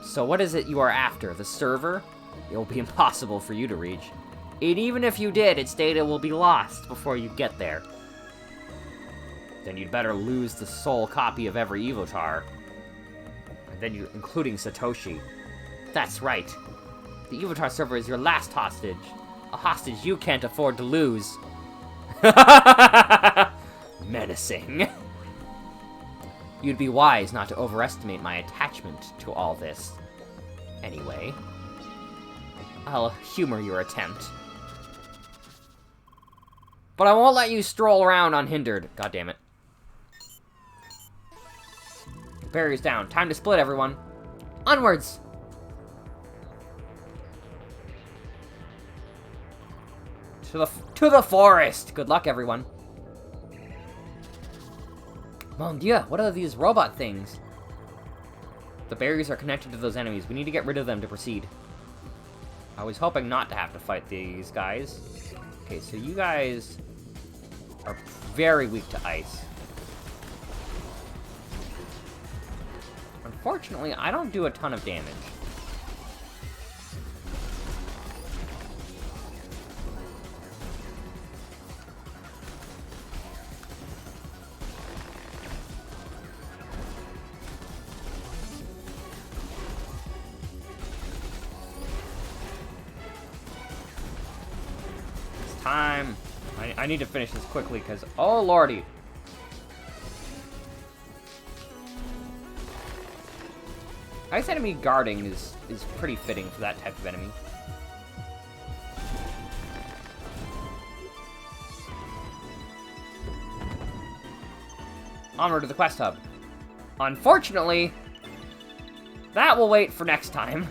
A: So what is it you are after? The server? It will be impossible for you to reach. And even if you did, its data will be lost before you get there. Then you'd better lose the sole copy of every Evotar. Including Satoshi. That's right. The Evotar server is your last hostage. A hostage you can't afford to lose. Menacing. You'd be wise not to overestimate my attachment to all this. Anyway, I'll humor your attempt. But I won't let you stroll around unhindered. God damn it. Barriers down. Time to split, everyone. Onwards! To the forest! Good luck, everyone. Mon Dieu, what are these robot things? The barriers are connected to those enemies. We need to get rid of them to proceed. I was hoping not to have to fight these guys. Okay, so you guys are very weak to ice. Unfortunately, I don't do a ton of damage. time. I need to finish this quickly, because... Oh, lordy. Ice enemy guarding is pretty fitting for that type of enemy. Onward to the quest hub. Unfortunately, that will wait for next time.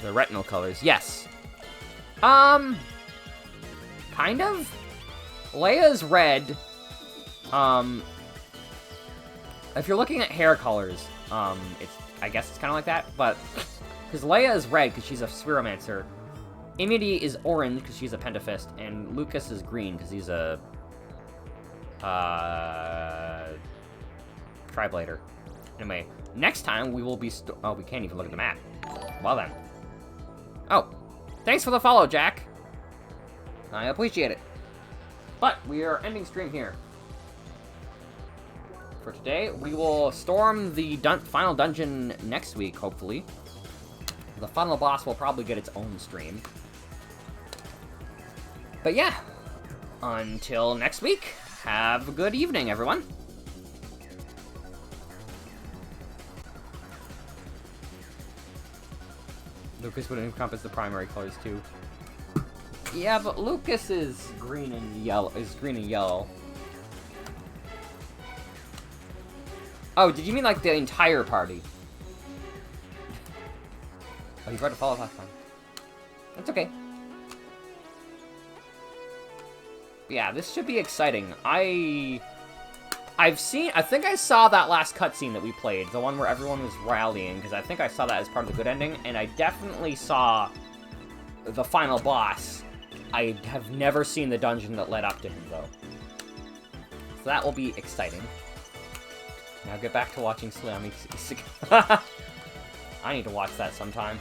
A: The retinal colors, yes. Kind of. Leia's red. If you're looking at hair colors, I guess it's kind of like that, but because Leia is red because she's a Spheromancer, Immunity is orange because she's a Pentafist, and Lucas is green because he's a Triblader. Anyway, next time we will be oh, we can't even look at the map. Well then. Oh, thanks for the follow, Jack. I appreciate it. But we are ending stream here. For today, we will storm the final dungeon next week, hopefully. The final boss will probably get its own stream. But yeah, until next week, have a good evening, everyone. Lucas would encompass the primary colors too. Yeah, but Lucas is green and yellow. Oh, did you mean like the entire party? Oh, you tried to follow last time. That's okay. But yeah, this should be exciting. I think I saw that last cutscene that we played, the one where everyone was rallying, because I think I saw that as part of the good ending, and I definitely saw the final boss. I have never seen the dungeon that led up to him, though. So that will be exciting. Now get back to watching Salami. I need to watch that sometime.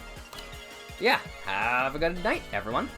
A: Yeah, have a good night, everyone.